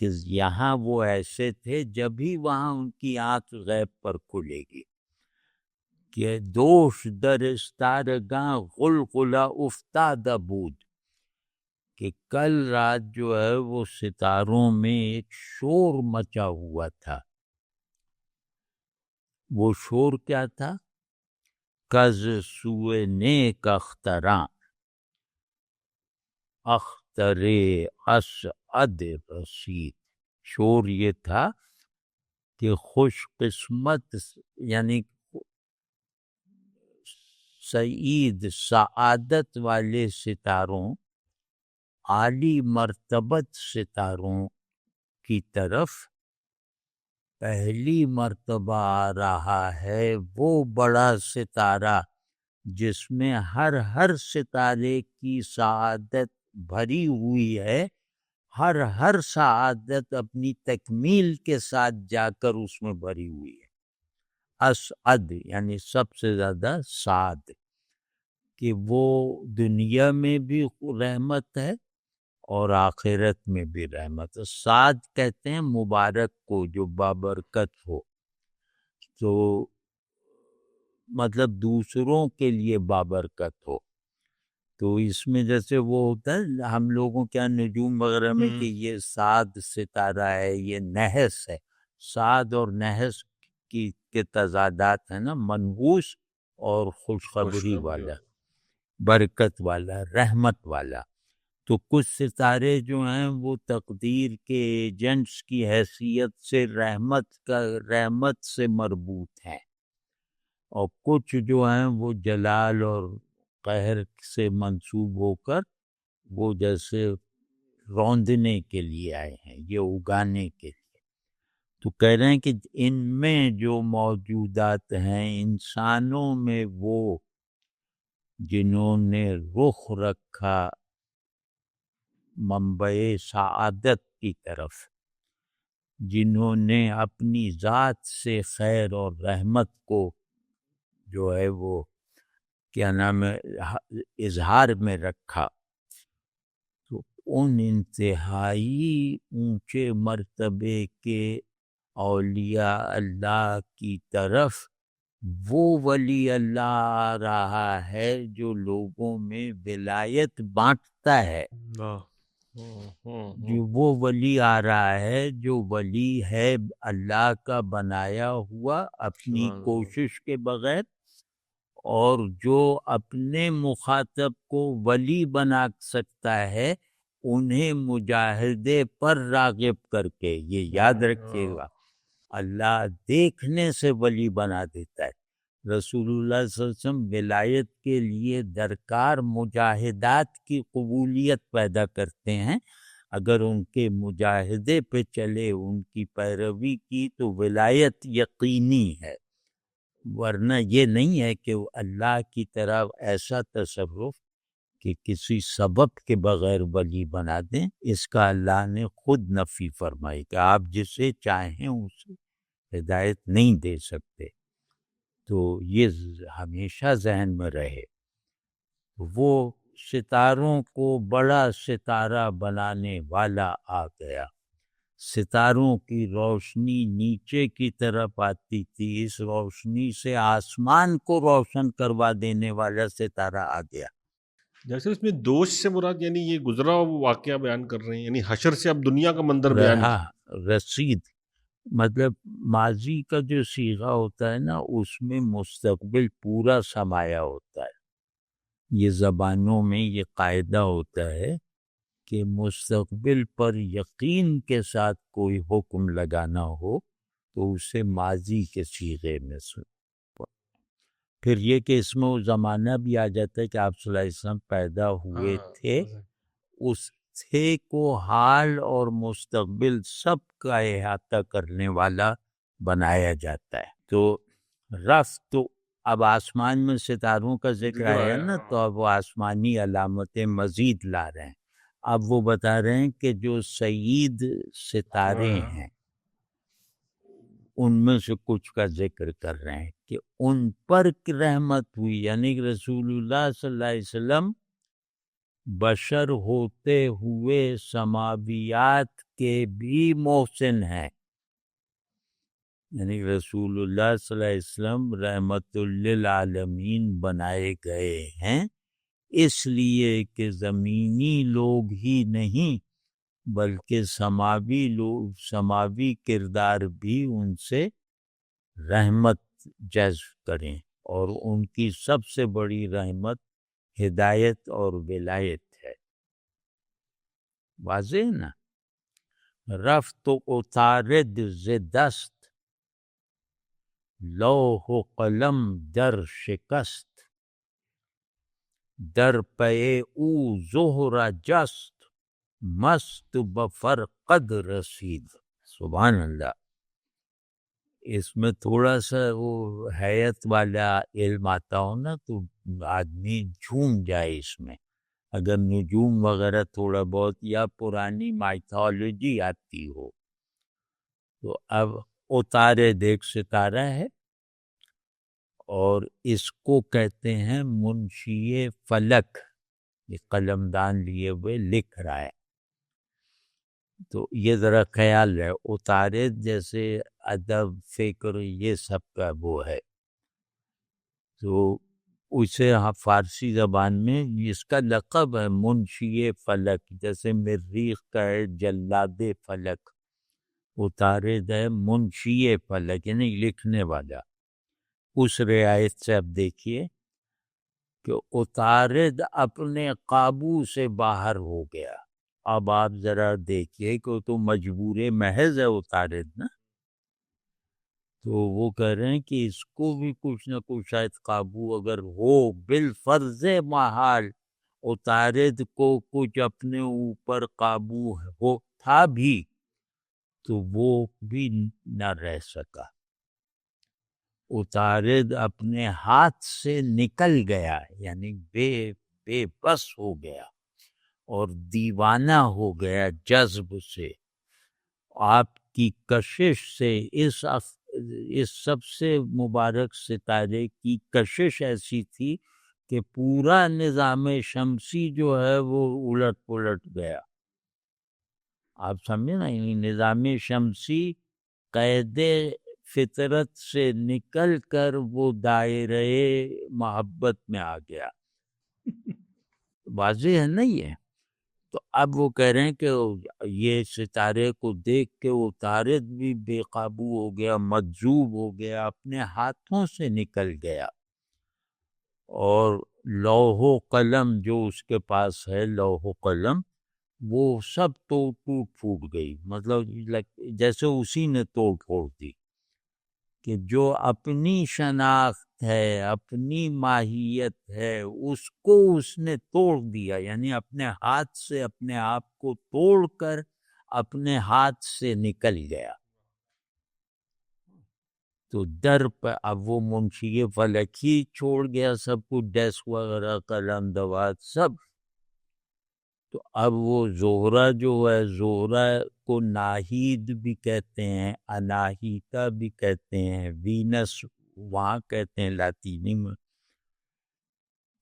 B: کہ یہاں وہ ایسے تھے، جب ہی وہاں ان کی آنکھ غیب پر کھلے گی کہ دوش در استارگاں غلغلہ افتاد بود، کہ کل رات جو ہے وہ ستاروں میں ایک شور مچا ہوا تھا، وہ شور کیا تھا؟ کز سوئے نیک اختراں اختر اسعد رسید. شور یہ تھا کہ خوش قسمت یعنی سعید سعادت والے ستاروں، عالی مرتبت ستاروں کی طرف پہلی مرتبہ آ رہا ہے وہ بڑا ستارہ جس میں ہر ستارے کی سعادت بھری ہوئی ہے، ہر سعادت اپنی تکمیل کے ساتھ جا کر اس میں بھری ہوئی ہے. اسعد یعنی سب سے زیادہ سعد، کہ وہ دنیا میں بھی رحمت ہے اور آخرت میں بھی رحمت ہے. سعد کہتے ہیں مبارک کو جو بابرکت ہو، تو مطلب دوسروں کے لیے بابرکت ہو. تو اس میں جیسے وہ ہوتا ہے ہم لوگوں کے نجوم وغیرہ میں کہ یہ سعد ستارہ ہے، یہ نحس ہے. سعد اور نحس کے تضادات ہیں نا، منحوس اور خوشخبری والا، برکت والا، رحمت والا. تو کچھ ستارے جو ہیں وہ تقدیر کے ایجنٹس کی حیثیت سے رحمت سے مربوط ہیں، اور کچھ جو ہیں وہ جلال اور قہر سے منسوب ہو کر وہ جیسے روندنے کے لیے آئے ہیں، یہ اگانے کے لیے. تو کہہ رہے ہیں کہ ان میں جو موجودات ہیں انسانوں میں، وہ جنہوں نے رخ رکھا منبع سعادت کی طرف، جنہوں نے اپنی ذات سے خیر اور رحمت کو جو ہے وہ کیا نام ہے اظہار میں رکھا، تو ان انتہائی اونچے مرتبے کے اولیاء اللہ کی طرف وہ ولی اللہ آ رہا ہے جو لوگوں میں ولایت بانٹتا ہے. جو وہ ولی آ رہا ہے جو ولی ہے اللہ کا بنایا ہوا اپنی کوشش کے بغیر، اور جو اپنے مخاطب کو ولی بنا سکتا ہے انہیں مجاہدے پر راغب کر کے. یہ یاد رکھیے گا، اللہ دیکھنے سے ولی بنا دیتا ہے. رسول اللہ صلی اللہ علیہ وسلم ولایت کے لیے درکار مجاہدات کی قبولیت پیدا کرتے ہیں. اگر ان کے مجاہدے پہ چلے، ان کی پیروی کی، تو ولایت یقینی ہے. ورنہ یہ نہیں ہے کہ اللہ کی طرف ایسا تصرف کہ کسی سبب کے بغیر ولی بنا دیں، اس کا اللہ نے خود نفی فرمائی کہ آپ جسے چاہیں اسے ہدایت نہیں دے سکتے. تو یہ ہمیشہ ذہن میں رہے. وہ ستاروں کو بڑا ستارہ بنانے والا آ گیا. ستاروں کی روشنی نیچے کی طرف آتی تھی، اس روشنی سے آسمان کو روشن کروا دینے والا ستارہ آ گیا.
C: جیسے اس میں دوش سے مراد یعنی یہ گزرا ہوا واقعہ بیان کر رہے ہیں، یعنی حشر سے اب دنیا کا منظر بیان.
B: رسید مطلب ماضی کا جو صیغہ ہوتا ہے نا، اس میں مستقبل پورا سمایا ہوتا ہے. یہ زبانوں میں یہ قاعدہ ہوتا ہے کہ مستقبل پر یقین کے ساتھ کوئی حکم لگانا ہو تو اسے ماضی کے صیغے میں پھر یہ کہ اس میں وہ زمانہ بھی آ جاتا ہے کہ آپ صلی اللہ علیہ وسلم پیدا ہوئے تھے، اس تھے کو حال اور مستقبل سب کا احاطہ کرنے والا بنایا جاتا ہے. تو تو اب آسمان میں ستاروں کا ذکر آیا نا، تو اب وہ آسمانی علامتیں مزید لا رہے ہیں. اب وہ بتا رہے ہیں کہ جو سعید ستارے ہیں ان میں سے کچھ کا ذکر کر رہے ہیں کہ ان پر رحمت ہوئی، یعنی رسول اللہ صلی اللہ علیہ وسلم بشر ہوتے ہوئے سماویات کے بھی محسن ہیں. یعنی رسول اللہ صلی اللہ علیہ وسلم رحمت للعالمین بنائے گئے ہیں، اس لیے کہ زمینی لوگ ہی نہیں بلکہ سماوی کردار بھی ان سے رحمت جذب کریں، اور ان کی سب سے بڑی رحمت ہدایت اور ولایت ہے۔ واضح نا؟ رفت و اتارد ز دست، لوح و قلم در شکست، در پے او زہرہ جست، مست بفرقد رسید۔ سبحان اللہ۔ اس میں تھوڑا سا وہ حیت والا علم آتا ہو نا تو آدمی جھوم جائے اس میں، اگر نجوم وغیرہ تھوڑا بہت یا پرانی مائتھالوجی آتی ہو تو۔ اب اتارد ایک ستارہ ہے اور اس کو کہتے ہیں منشی فلک، یہ قلمدان لیے ہوئے لکھ رہا ہے، تو یہ ذرا خیال ہے۔ اتارد جیسے ادب فکر یہ سب کا وہ ہے، تو اسے فارسی زبان میں اس کا لقب ہے منشی فلک، جیسے مریخ کا ہے جلاد فلک، اتارد ہے منشی فلک یعنی لکھنے والا۔ اس رعایت سے اب دیکھیے کہ اتارد اپنے قابو سے باہر ہو گیا۔ اب آپ ذرا دیکھیے کہ وہ تو مجبور محض ہے اتارد نا، تو وہ کہہ رہے ہیں کہ اس کو بھی کچھ نہ کچھ شاید قابو اگر ہو بالفرض محال، اتارد کو کچھ اپنے اوپر قابو ہو تھا بھی تو وہ بھی نہ رہ سکا۔ اتارد اپنے ہاتھ سے نکل گیا، یعنی بے بس ہو گیا اور دیوانہ ہو گیا جذب سے، آپ کی کشش سے۔ اس سب سے مبارک ستارے کی کشش ایسی تھی کہ پورا نظام شمسی جو ہے وہ الٹ پلٹ گیا۔ آپ سمجھے نا، یعنی نظام شمسی قید فطرت سے نکل کر وہ دائرہ محبت میں آ گیا۔ واضح ہے نا یہ؟ تو اب وہ کہہ رہے ہیں کہ یہ ستارے کو دیکھ کے اتارد بھی بے قابو ہو گیا، مجذوب ہو گیا، اپنے ہاتھوں سے نکل گیا، اور لوح و قلم جو اس کے پاس ہے، لوح و قلم، وہ سب ٹوٹ پھوٹ گئی، مطلب جیسے اسی نے توڑ پھوڑ دی، کہ جو اپنی شناخت ہے، اپنی ماہیت ہے، اس کو اس نے توڑ دیا، یعنی اپنے ہاتھ سے اپنے آپ کو توڑ کر اپنے ہاتھ سے نکل گیا۔ تو در پہ اب وہ منشی فلک ہی چھوڑ گیا سب کچھ، ڈیسک وغیرہ، قلم دوات سب۔ تو اب وہ زہرہ جو ہے، زہرہ کو ناہید بھی کہتے ہیں، اناہیتا بھی کہتے ہیں، وینس وہاں کہتے ہیں لاطینی میں۔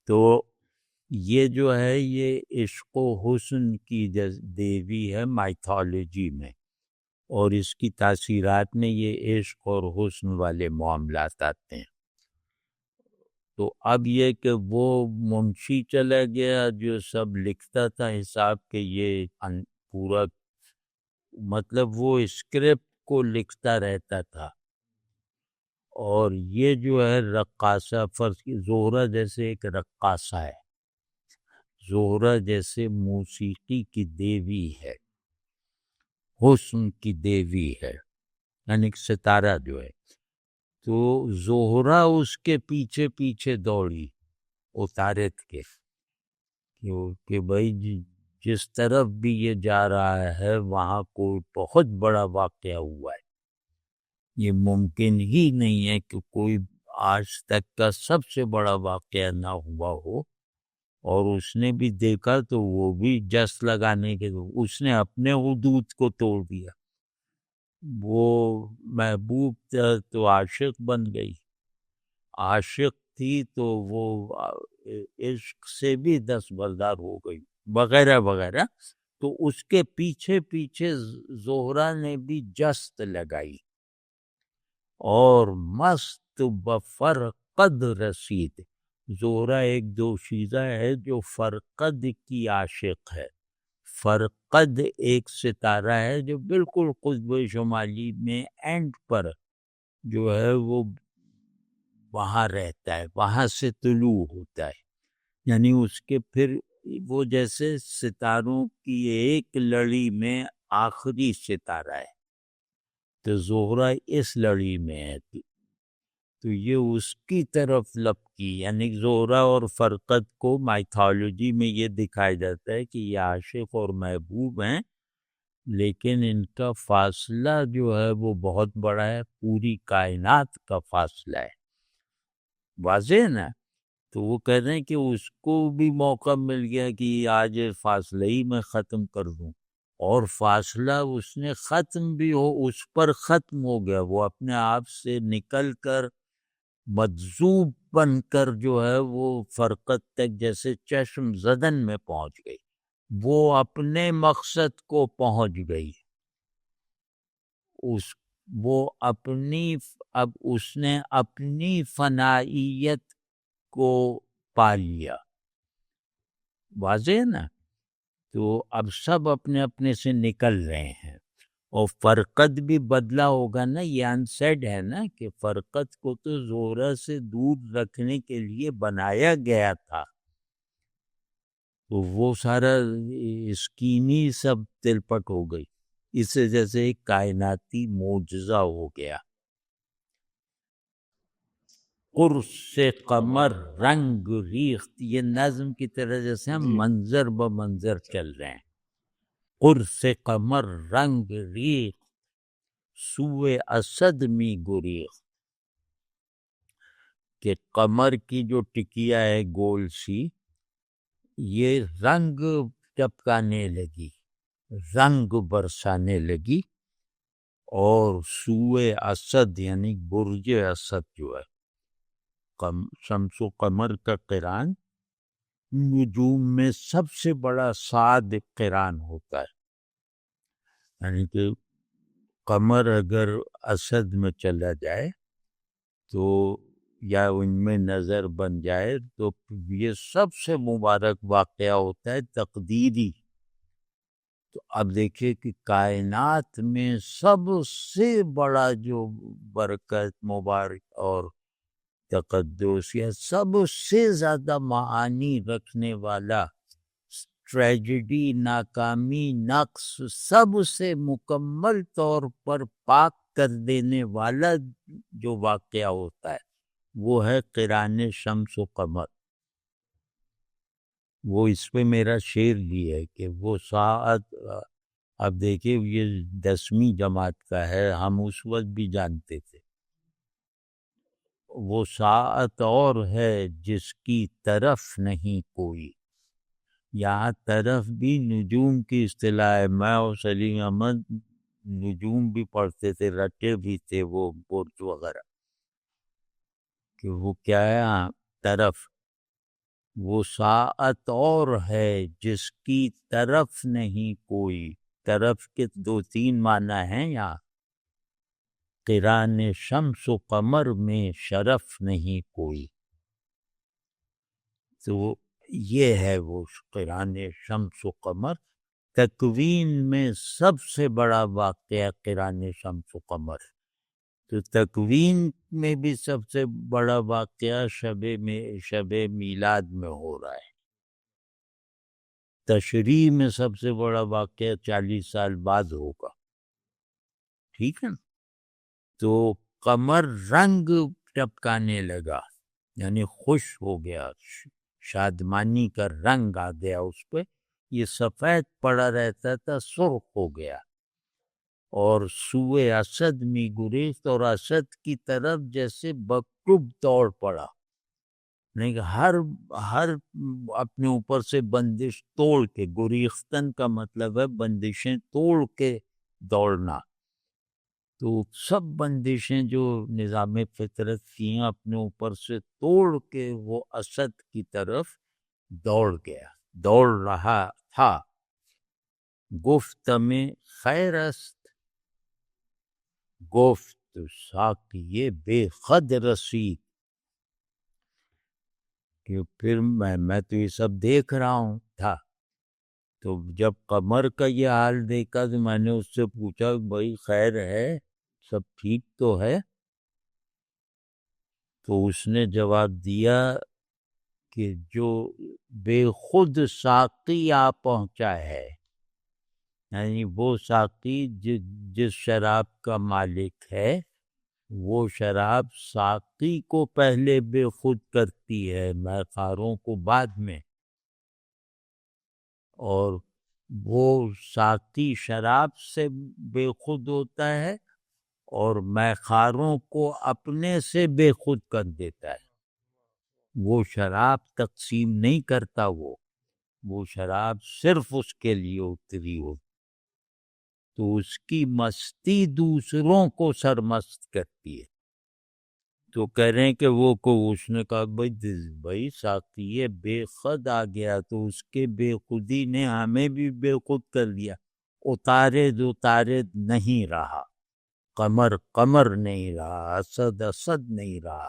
B: تو یہ جو ہے یہ عشق و حسن کی دیوی ہے مائتھالوجی میں، اور اس کی تاثیرات میں یہ عشق اور حسن والے معاملات آتے ہیں۔ تو اب یہ کہ وہ منشی چلا گیا جو سب لکھتا تھا حساب کے، یہ پورا مطلب وہ اسکرپٹ کو لکھتا رہتا تھا، اور یہ جو ہے رقاصہ، فرض کی زہرہ جیسے ایک رقاصہ ہے، زہرہ جیسے موسیقی کی دیوی ہے، حسن کی دیوی ہے، یعنی ستارہ جو ہے، تو زہرہ اس کے پیچھے پیچھے دوڑی اتارد کے، کہ بھائی جس طرف بھی یہ جا رہا ہے وہاں کوئی بہت بڑا واقعہ ہوا ہے، یہ ممکن ہی نہیں ہے کہ کوئی آج تک کا سب سے بڑا واقعہ نہ ہوا ہو، اور اس نے بھی دیکھا تو وہ بھی جس لگانے کے، اس نے اپنے حدود کو توڑ دیا، وہ محبوب تھا تو عاشق بن گئی، عاشق تھی تو وہ عشق سے بھی دستبردار ہو گئی، وغیرہ وغیرہ۔ تو اس کے پیچھے پیچھے زہرہ نے بھی جست لگائی، اور مست بفرقد رسید۔ زہرہ ایک دوشیزہ ہے جو فرقد کی عاشق ہے۔ فرقد ایک ستارہ ہے جو بالکل قطب شمالی میں اینڈ پر جو ہے وہ وہاں رہتا ہے، وہاں سے طلوع ہوتا ہے، یعنی اس کے پھر وہ جیسے ستاروں کی ایک لڑی میں آخری ستارہ ہے، تو زہرہ اس لڑی میں ہے، تو یہ اس کی طرف لپکی، یعنی زہرہ اور فرقت کو مائتھالوجی میں یہ دکھایا جاتا ہے کہ یہ عاشق اور محبوب ہیں، لیکن ان کا فاصلہ جو ہے وہ بہت بڑا ہے، پوری کائنات کا فاصلہ ہے، واضح ہے نا؟ تو وہ کہہ رہے ہیں کہ اس کو بھی موقع مل گیا کہ آج فاصلہ ہی میں ختم کر دوں، اور فاصلہ اس نے ختم بھی ہو، اس پر ختم ہو گیا، وہ اپنے آپ سے نکل کر مجذوب بن کر جو ہے وہ فرقت تک جیسے چشم زدن میں پہنچ گئی، وہ اپنے مقصد کو پہنچ گئی، وہ اپنی، اب اس نے اپنی فنائیت کو پا لیا، واضح ہے نا؟ تو اب سب اپنے اپنے سے نکل رہے ہیں، اور فرقت بھی بدلا ہوگا نا، یہ انسیڈ ہے نا کہ فرقت کو تو زہرہ سے دور رکھنے کے لیے بنایا گیا تھا، تو وہ سارا اسکیمی سب تلپٹ ہو گئی، اس سے جیسے ایک کائناتی معجزہ ہو گیا۔ قرص قمر رنگ ریخت، یہ نظم کی طرح جیسے ہم منظر بمنظر چل رہے ہیں، قرص قمر رنگ ریخت سوئے اسد می گریخت، کہ قمر کی جو ٹکیا ہے گول سی، یہ رنگ ٹپکانے لگی، رنگ برسانے لگی، اور سوئے اسد یعنی برج اسد جو ہے، شمس و قمر کا قران نجوم میں سب سے بڑا صادق قران ہوتا ہے، یعنی کہ قمر اگر اسد میں چلا جائے تو یا ان میں نظر بن جائے تو یہ سب سے مبارک واقعہ ہوتا ہے تقدیری۔ تو اب دیکھیں کہ کائنات میں سب سے بڑا جو برکت مبارک اور تقدس یا سب سے زیادہ معانی رکھنے والا، ٹریجڈی، ناکامی، نقص، سب سے مکمل طور پر پاک کر دینے والا جو واقعہ ہوتا ہے وہ ہے قران شمس و قمر۔ وہ اس پہ میرا شعر بھی ہے کہ وہ ساعت، اب دیکھیں یہ 10ویں جماعت کا ہے، ہم اس وقت بھی جانتے تھے، وہ ساعت اور ہے جس کی طرف نہیں کوئی، یہاں طرف بھی نجوم کی اصطلاح ہے، میں اور سلیم احمد نجوم بھی پڑھتے تھے، رٹے بھی تھے وہ برج وغیرہ، کہ وہ کیا ہے، طرف، وہ ساعت اور ہے جس کی طرف نہیں کوئی، طرف کے 2-3 معنی ہیں یہاں، قران شمس و قمر میں شرف نہیں کوئی، تو یہ ہے وہ قران شمس و قمر، تکوین میں سب سے بڑا واقعہ قران شمس و قمر، تو تکوین میں بھی سب سے بڑا واقعہ شب میلاد میں ہو رہا ہے، تشریح میں سب سے بڑا واقعہ 40 سال بعد ہوگا، ٹھیک ہے نا؟ تو قمر رنگ ٹپکانے لگا، یعنی خوش ہو گیا، شادمانی کا رنگ آ گیا اس پہ، یہ سفید پڑا رہتا تھا سرخ ہو گیا، اور سوئے اسد می گریخت، اور اسد کی طرف جیسے بکب دوڑ پڑا، نہیں کہ ہر اپنے اوپر سے بندش توڑ کے، گریختن کا مطلب ہے بندشیں توڑ کے دوڑنا، تو سب بندشیں جو نظام فطرت کی ہیں اپنے اوپر سے توڑ کے وہ اسد کی طرف دوڑ گیا، دوڑ رہا تھا، گفت میں خیر است، گفت ساقی بے خود رسید، کہ پھر میں تو یہ سب دیکھ رہا ہوں تھا، تو جب قمر کا یہ حال دیکھا تو میں نے اس سے پوچھا بھائی خیر ہے، سب ٹھیک تو ہے؟ تو اس نے جواب دیا کہ جو بے خود ساقی آ پہنچا ہے، یعنی وہ ساقی جس شراب کا مالک ہے، وہ شراب ساقی کو پہلے بے خود کرتی ہے، میخواروں کو بعد میں، اور وہ ساقی شراب سے بے خود ہوتا ہے اور میخواروں کو اپنے سے بے خود کر دیتا ہے۔ وہ شراب تقسیم نہیں کرتا، وہ شراب صرف اس کے لیے اتری ہو، تو اس کی مستی دوسروں کو سرمست کرتی ہے۔ تو کہہ رہے ہیں کہ اس نے کہا بھائی ساقی بے خود آ گیا تو اس کے بے خودی نے ہمیں بھی بے خود کر دیا، اتارد نہیں رہا، قمر نہیں رہا، اسد نہیں رہا،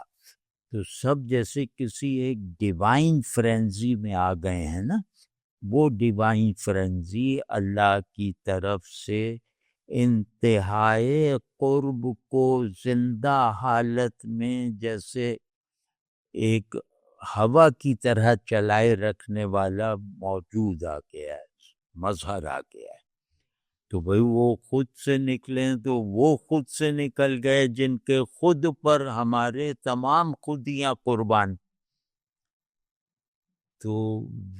B: تو سب جیسے کسی ایک ڈیوائن فرینزی میں آ گئے ہیں نا۔ وہ ڈیوائن فرینزی اللہ کی طرف سے انتہائی قرب کو زندہ حالت میں جیسے ایک ہوا کی طرح چلائے رکھنے والا موجود آ گیا ہے، مظہر آ گیا ہے۔ تو بھئی وہ خود سے نکلیں تو وہ خود سے نکل گئے جن کے خود پر ہمارے تمام خودیاں قربان، تو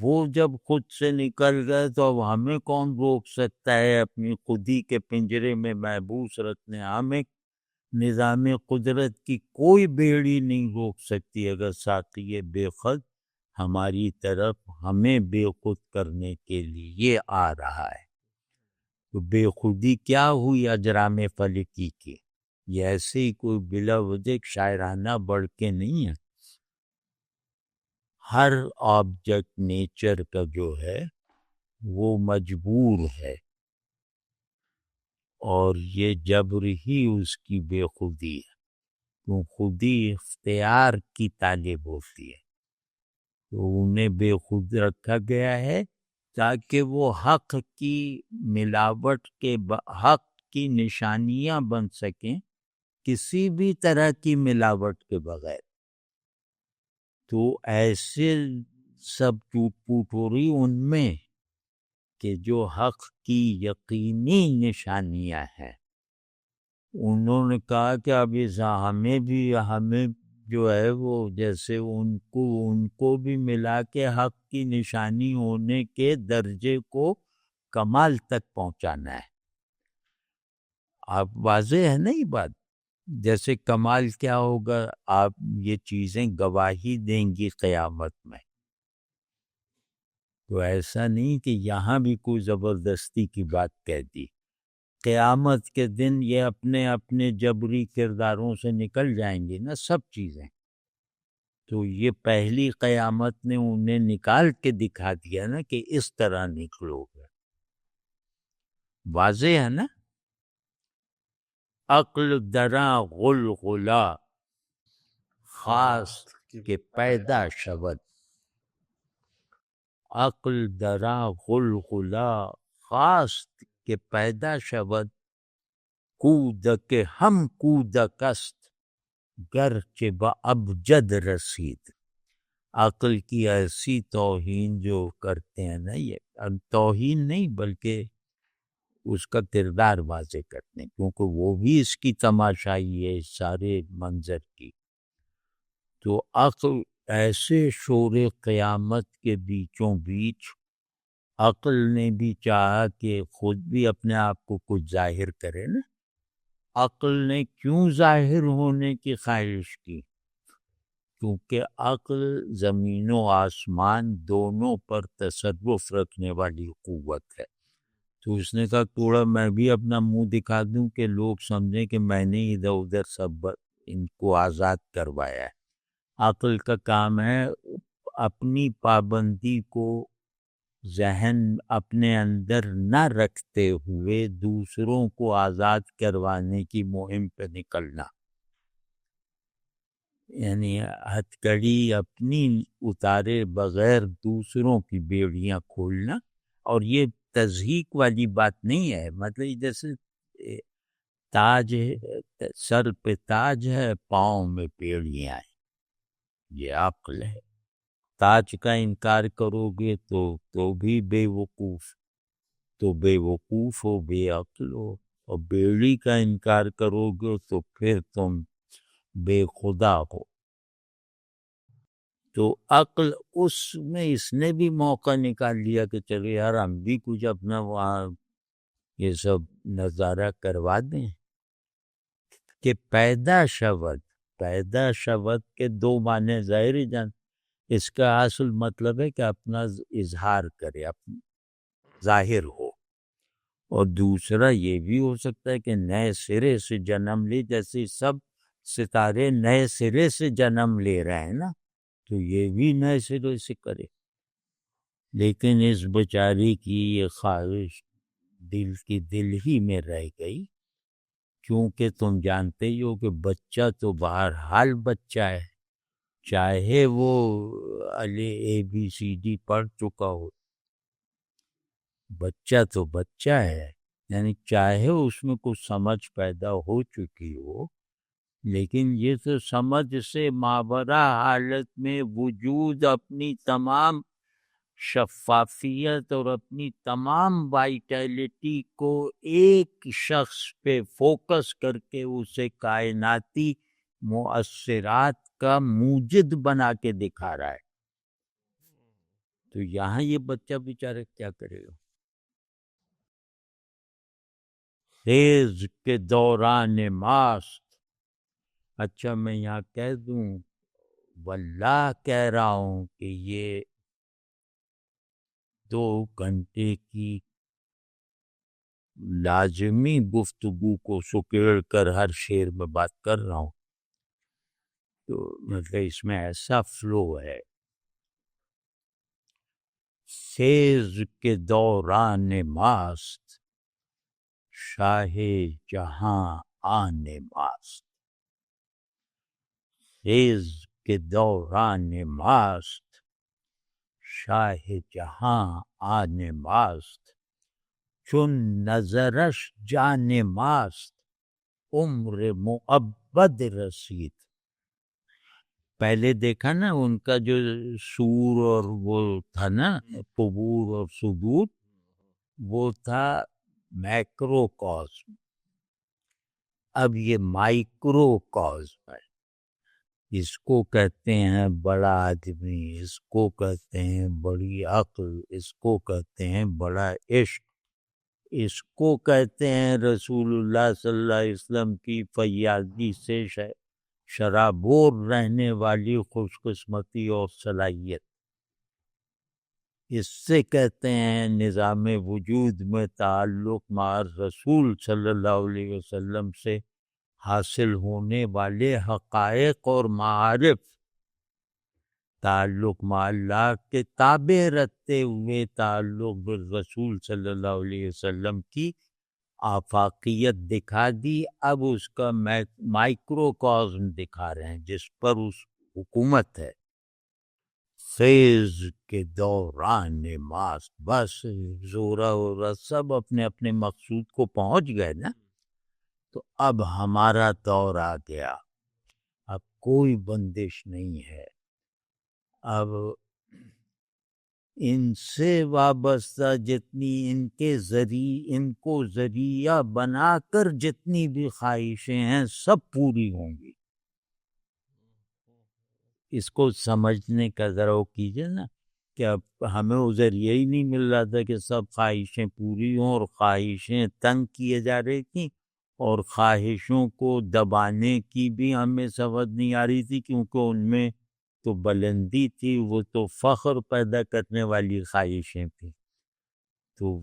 B: وہ جب خود سے نکل گئے تو اب ہمیں کون روک سکتا ہے اپنی خودی کے پنجرے میں محبوس رکھنے؟ ہمیں نظام قدرت کی کوئی بیڑی نہیں روک سکتی اگر ساقی بے خود ہماری طرف ہمیں بے خود کرنے کے لیے آ رہا ہے۔ تو بے خودی کیا ہوئی اجرام فلکی کی؟ یہ ایسے ہی کوئی بلا وجہ شاعرانہ بڑھ کے نہیں ہے۔ ہر آبجیکٹ نیچر کا جو ہے وہ مجبور ہے، اور یہ جبر ہی اس کی بے خودی ہے، کیوں خودی اختیار کی طالب ہوتی ہے، تو انہیں بے خود رکھا گیا ہے تاکہ وہ حق کی ملاوٹ کے حق کی نشانیاں بن سکیں کسی بھی طرح کی ملاوٹ کے بغیر۔ تو ایسے سب ٹوٹ پوٹ ہو رہی ان میں کہ جو حق کی یقینی نشانیاں ہیں، انہوں نے کہا کہ اب ہمیں جو ہے وہ جیسے ان کو بھی ملا کے حق کی نشانی ہونے کے درجے کو کمال تک پہنچانا ہے۔ آپ واضح ہے نا یہ بات؟ جیسے کمال کیا ہوگا؟ آپ یہ چیزیں گواہی دیں گی قیامت میں، تو ایسا نہیں کہ یہاں بھی کوئی زبردستی کی بات کہہ دی، قیامت کے دن یہ اپنے اپنے جبری کرداروں سے نکل جائیں گی نا سب چیزیں، تو یہ پہلی قیامت نے انہیں نکال کے دکھا دیا نا کہ اس طرح نکلو گے۔ واضح ہے نا؟ عقل دراں غلغلہ خواست کے پیدا شود، عقل دراں غلغلہ خواست کے پیدا شود، کودک ہم کودک است گرچہ بابجد رسید۔ عقل کی ایسی توہین جو کرتے ہیں نا، یہ توہین نہیں بلکہ اس کا کردار واضح کرتے ہیں، کیونکہ وہ بھی اس کی تماشائی ہے اس سارے منظر کی۔ تو عقل ایسے شور قیامت کے بیچوں بیچ عقل نے بھی چاہا کہ خود بھی اپنے آپ کو کچھ ظاہر کرے نا۔ عقل نے کیوں ظاہر ہونے کی خواہش کی؟ کیونکہ عقل زمین و آسمان دونوں پر تصرف رکھنے والی قوت ہے، تو اس نے کہا تھوڑا میں بھی اپنا منہ دکھا دوں کہ لوگ سمجھیں کہ میں نے ادھر ادھر سب ان کو آزاد کروایا ہے۔ عقل کا کام ہے اپنی پابندی کو ذہن اپنے اندر نہ رکھتے ہوئے دوسروں کو آزاد کروانے کی مہم پہ نکلنا، یعنی ہتھکڑی اپنی اتارے بغیر دوسروں کی بیڑیاں کھولنا۔ اور یہ تضحیک والی بات نہیں ہے، مطلب جیسے تاج ہے، سر پہ تاج ہے، پاؤں میں بیڑیاں ہیں، یہ عقل ہے. تاج کا انکار کرو گے تو بھی بے وقوف، تو بے وقوف ہو، بے عقل ہو. اور بیڑی کا انکار کرو گے تو پھر تم بے خدا ہو. تو عقل اس نے بھی موقع نکال لیا کہ چلو یار ہم بھی کچھ اپنا وہاں یہ سب نظارہ کروا دیں. کہ پیدا شود کے دو معنی ظاہر جان. اس کا اصل مطلب ہے کہ اپنا اظہار کرے، اپنا ظاہر ہو. اور دوسرا یہ بھی ہو سکتا ہے کہ نئے سرے سے جنم لے، جیسے سب ستارے نئے سرے سے جنم لے رہے ہیں نا، تو یہ بھی نئے سرے سے کرے. لیکن اس بیچاری کی یہ خواہش دل کی دل ہی میں رہ گئی، کیونکہ تم جانتے ہی ہو کہ بچہ تو بہرحال بچہ ہے، چاہے وہ ABCD پڑھ چکا ہو. بچہ تو بچہ ہے، یعنی چاہے اس میں کچھ سمجھ پیدا ہو چکی ہو، لیکن یہ تو سمجھ سے ماورا حالت میں وجود اپنی تمام شفافیت اور اپنی تمام وائٹیلٹی کو ایک شخص پہ فوکس کر کے اسے کائناتی مؤثرات کا موجد بنا کے دکھا رہا ہے. تو یہاں یہ بچہ بیچارہ کیا کرے گا؟ خیز کے دوران ماست. اچھا میں یہاں کہہ دوں، واللہ کہہ رہا ہوں کہ یہ 2 گھنٹے کی لازمی گفتگو کو سکیڑ کر ہر شعر میں بات کر رہا ہوں. تو مطلب اس میں ایسا فلو ہے. خیز کے دوران ماست، شاہ جہاں آن ماست. خیز کے دوران ماست، شاہ جہاں آن ماست. چون نظرش جان ماست، عمر معبد رسید. پہلے دیکھا نا ان کا جو سور اور وہ تھا نا، قبور اور صدور، وہ تھا میکرو کازم. اب یہ مائکرو کازم ہے. اس کو کہتے ہیں بڑا آدمی، اس کو کہتے ہیں بڑی عقل، اس کو کہتے ہیں بڑا عشق، اس کو کہتے ہیں رسول اللہ صلی اللہ علیہ وسلم کی فیاضی سے شرابور رہنے والی خوش قسمتی اور صلاحیت. اس سے کہتے ہیں نظام وجود میں تعلق مع رسول صلی اللہ علیہ وسلم سے حاصل ہونے والے حقائق اور معارف، تعلق مع اللہ کے تابع رکھتے ہوئے تعلق بالرسول صلی اللہ علیہ وسلم کی آفاقیت دکھا دی. اب اس کا مائکرو کازم دکھا رہے ہیں جس پر اس حکومت ہے. خیز کے دوران ماست، بس زورا ورا سب اپنے اپنے مقصود کو پہنچ گئے نا. تو اب ہمارا دور آ گیا، اب کوئی بندش نہیں ہے. اب ان سے وابستہ جتنی ان کو ذریعہ بنا کر جتنی بھی خواہشیں ہیں سب پوری ہوں گی. اس کو سمجھنے کا ذرا وہ کیجیے نا کہ اب ہمیں وہ ذریعہ ہی نہیں مل رہا تھا کہ سب خواہشیں پوری ہوں، اور خواہشیں تنگ کیے جا رہی تھیں، اور خواہشوں کو دبانے کی بھی ہمیں سمجھ نہیں آ رہی تھی، کیونکہ ان میں تو بلندی تھی، وہ تو فخر پیدا کرنے والی خواہشیں تھیں. تو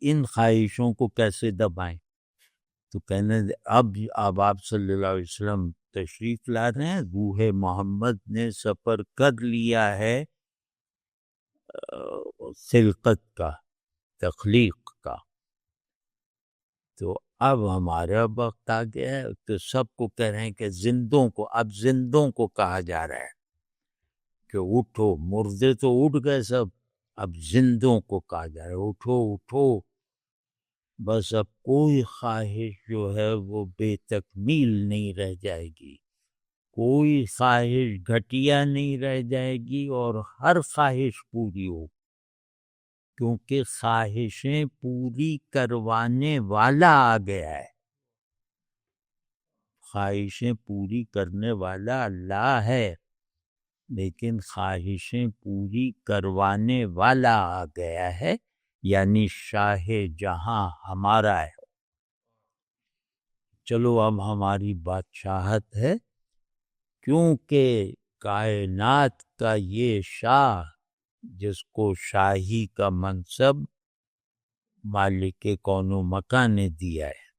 B: ان خواہشوں کو کیسے دبائیں؟ تو کہنے اب آپ صلی اللہ علیہ وسلم تشریف لا رہے ہیں، روح محمد نے سفر کر لیا ہے خلقت کا، تخلیق کا. تو اب ہمارا وقت آ گیا ہے. تو سب کو کہہ رہے ہیں کہ زندوں کو کہا جا رہا ہے کہ اٹھو. مردے تو اٹھ گئے سب، اب زندوں کو کہا جا رہا ہے اٹھو. بس اب کوئی خواہش جو ہے وہ بے تکمیل نہیں رہ جائے گی. کوئی خواہش گھٹیا نہیں رہ جائے گی اور ہر خواہش پوری ہو، کیونکہ خواہشیں پوری کروانے والا آ گیا ہے. خواہشیں پوری کرنے والا اللہ ہے، لیکن خواہشیں پوری کروانے والا آ گیا ہے، یعنی شاہ جہاں ہمارا ہے. چلو اب ہماری بادشاہت ہے، کیونکہ کائنات کا یہ شاہ جس کو شاہی کا منصب مالک کون و مکان نے دیا ہے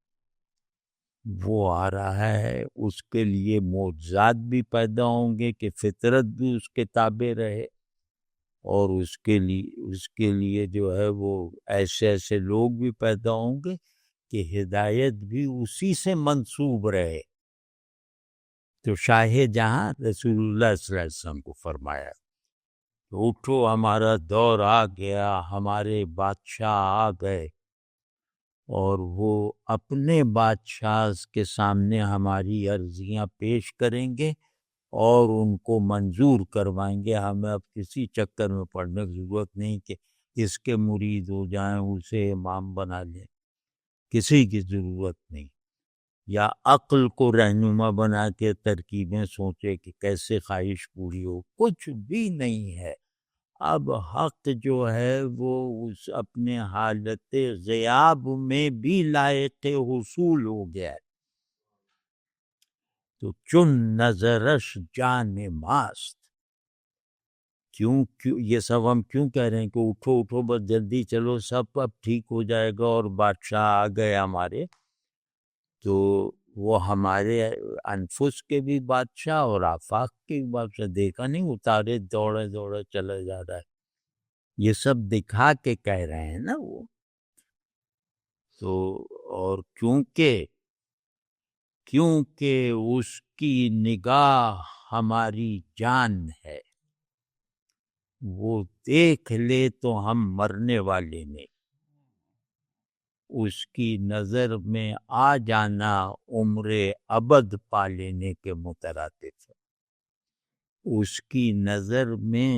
B: وہ آ رہا ہے. اس کے لیے معجزات بھی پیدا ہوں گے کہ فطرت بھی اس کے تابع رہے، اور اس کے لیے جو ہے وہ ایسے لوگ بھی پیدا ہوں گے کہ ہدایت بھی اسی سے منسوب رہے. تو شاہ جہاں رسول اللہ صلی اللہ علیہ وسلم کو فرمایا کہ اٹھو ہمارا دور آ گیا، ہمارے بادشاہ آ گئے، اور وہ اپنے بادشاہ کے سامنے ہماری عرضیاں پیش کریں گے اور ان کو منظور کروائیں گے. ہمیں اب کسی چکر میں پڑنے کی ضرورت نہیں کہ اس کے مرید ہو جائیں، اسے امام بنا لیں، کسی کی ضرورت نہیں. یا عقل کو رہنما بنا کے ترکیبیں سوچے کہ کیسے خواہش پوری ہو، کچھ بھی نہیں ہے. اب حق جو ہے وہ اس اپنے حالت غیاب میں بھی لائق حصول ہو گیا ہے. تو چون نظرش جان ماست. کیوں یہ سب ہم کیوں کہہ رہے ہیں کہ اٹھو اٹھو بس جلدی چلو، سب اب ٹھیک ہو جائے گا اور بادشاہ آ گئے ہمارے. تو وہ ہمارے انفس کے بھی بادشاہ اور آفاق کے بھی بادشاہ. دیکھا نہیں اتارے دوڑے دوڑے چلا جا رہا ہے، یہ سب دکھا کے کہہ رہے ہیں نا وہ. تو اور کیونکہ اس کی نگاہ ہماری جان ہے، وہ دیکھ لے تو ہم مرنے والے میں. اس کی نظر میں آ جانا عمر ابد پا لینے کے مترادف ہے. اس کی نظر میں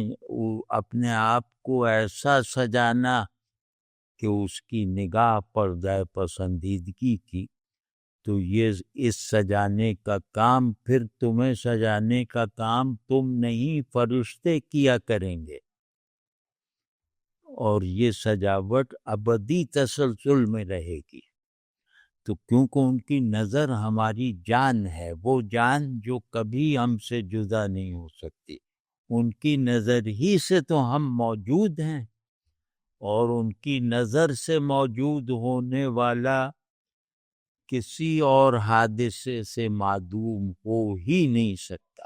B: اپنے آپ کو ایسا سجانا کہ اس کی نگاہ پردہ پسندیدگی کی. تو یہ اس سجانے کا کام، پھر تمہیں سجانے کا کام تم نہیں فرشتے کیا کریں گے، اور یہ سجاوٹ ابدی تسلسل میں رہے گی. تو کیونکہ ان کی نظر ہماری جان ہے، وہ جان جو کبھی ہم سے جدا نہیں ہو سکتی، ان کی نظر ہی سے تو ہم موجود ہیں، اور ان کی نظر سے موجود ہونے والا کسی اور حادثے سے معدوم ہو ہی نہیں سکتا.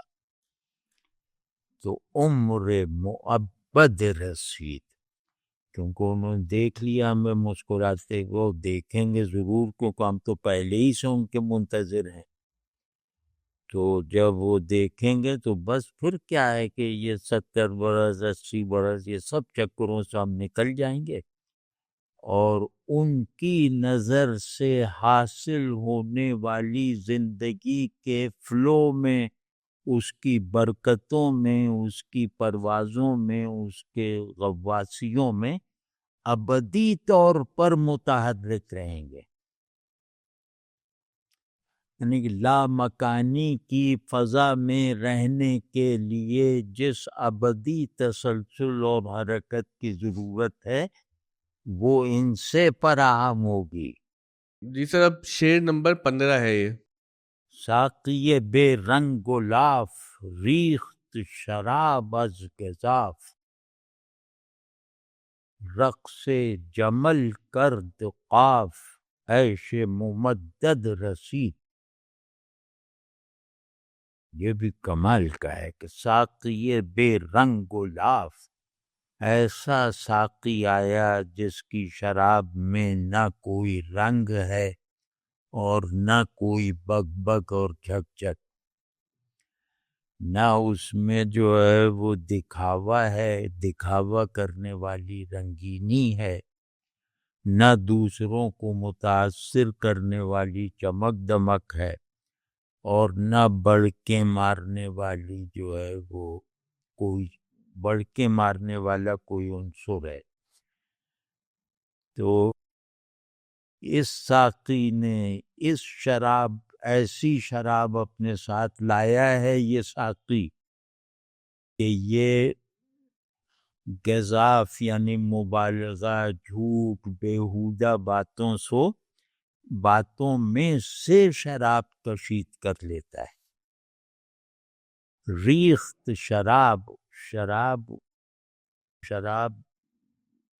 B: تو عمر معبد رسید، کیونکہ انہوں نے دیکھ لیا ہمیں مسکراتے، وہ دیکھیں گے ضرور، کیونکہ ہم تو پہلے ہی سے ان کے منتظر ہیں. تو جب وہ دیکھیں گے تو بس پھر کیا ہے کہ یہ 70 برس 80 برس یہ سب چکروں سے ہم نکل جائیں گے، اور ان کی نظر سے حاصل ہونے والی زندگی کے فلو میں، اس کی برکتوں میں، اس کی پروازوں میں، اس کے غواسیوں میں ابدی طور پر متحرک رہیں گے. یعنی کہ لا مکانی کی فضا میں رہنے کے لیے جس ابدی تسلسل اور حرکت کی ضرورت ہے وہ ان سے فراہم ہوگی.
A: جی سر، اب شعر نمبر 15 ہے یہ.
B: ساقی بے رنگ و لاف، ریخت شراب از گزاف، رقص جمل کرد قاف، عیش ممدد رسید. یہ بھی کمال کا ہے کہ ساقی بے رنگ و لاف، ایسا ساقی آیا جس کی شراب میں نہ کوئی رنگ ہے اور نہ کوئی بگ بگ اور جھک جھک، نہ اس میں جو ہے وہ دکھاوا ہے، دکھاوا کرنے والی رنگینی ہے، نہ دوسروں کو متاثر کرنے والی چمک دمک ہے. اور نہ بڑھ کے مارنے والی جو ہے وہ کوئی بڑھ کے مارنے والا کوئی عنصر ہے. تو اس ساقی نے اس شراب ایسی شراب اپنے ساتھ لایا ہے یہ ساقی کہ یہ گزاف یعنی مبالغہ جھوٹ بیہودہ باتوں میں سے شراب کشید کر لیتا ہے. ریخت شراب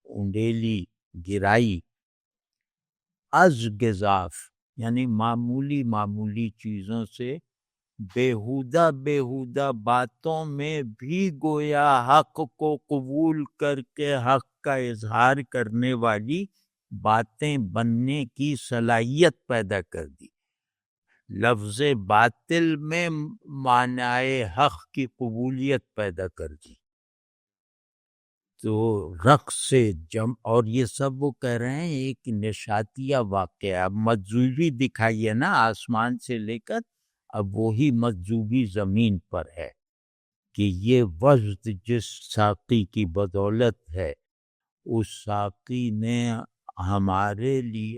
B: انڈیلی گرائی از گزاف یعنی معمولی چیزوں سے بیہودہ باتوں میں بھی گویا حق کو قبول کر کے حق کا اظہار کرنے والی باتیں بننے کی صلاحیت پیدا کر دی. لفظ باطل میں معنی حق کی قبولیت پیدا کر دی. تو رقص سے اور یہ سب وہ کہہ رہے ہیں ایک نشاتیہ واقعہ. اب مجذوبی دکھائی ہے نا آسمان سے لے کر، اب وہی مجذوبی زمین پر ہے کہ یہ وجد جس ساقی کی بدولت ہے، اس ساقی نے ہمارے لیے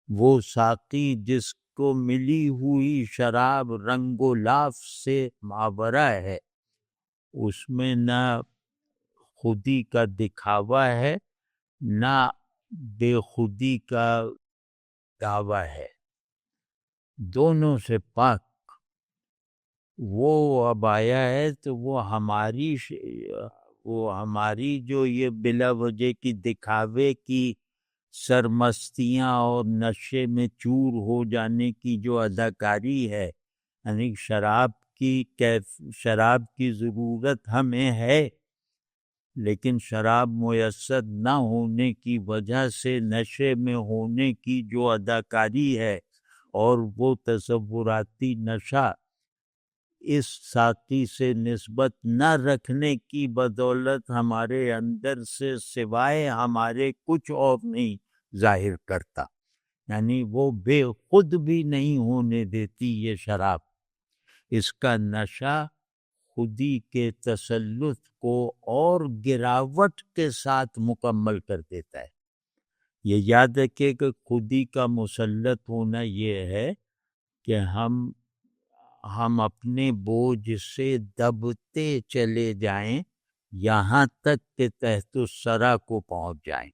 B: وہ ساقی جس کو ملی ہوئی شراب رنگ و لاف سے ماورا ہے، اس میں نہ خودی کا دکھاوا ہے نہ بے خودی کا دعویٰ ہے، دونوں سے پاک. وہ اب آیا ہے تو وہ ہماری جو یہ بلا وجہ کی دکھاوے کی سرمستیاں اور نشے میں چور ہو جانے کی جو اداکاری ہے، یعنی شراب کی ضرورت ہمیں ہے، لیکن شراب میسر نہ ہونے کی وجہ سے نشے میں ہونے کی جو اداکاری ہے اور وہ تصوراتی نشہ اس ساقی سے نسبت نہ رکھنے کی بدولت ہمارے اندر سے سوائے ہمارے کچھ اور نہیں ظاہر کرتا. یعنی وہ بے خود بھی نہیں ہونے دیتی یہ شراب. اس کا نشہ خودی کے تسلط کو اور گراوٹ کے ساتھ مکمل کر دیتا ہے. یہ یاد رکھے کہ خودی کا مسلط ہونا یہ ہے کہ ہم اپنے بوجھ سے دبتے چلے جائیں یہاں تک کہ تحت الثری کو پہنچ جائیں.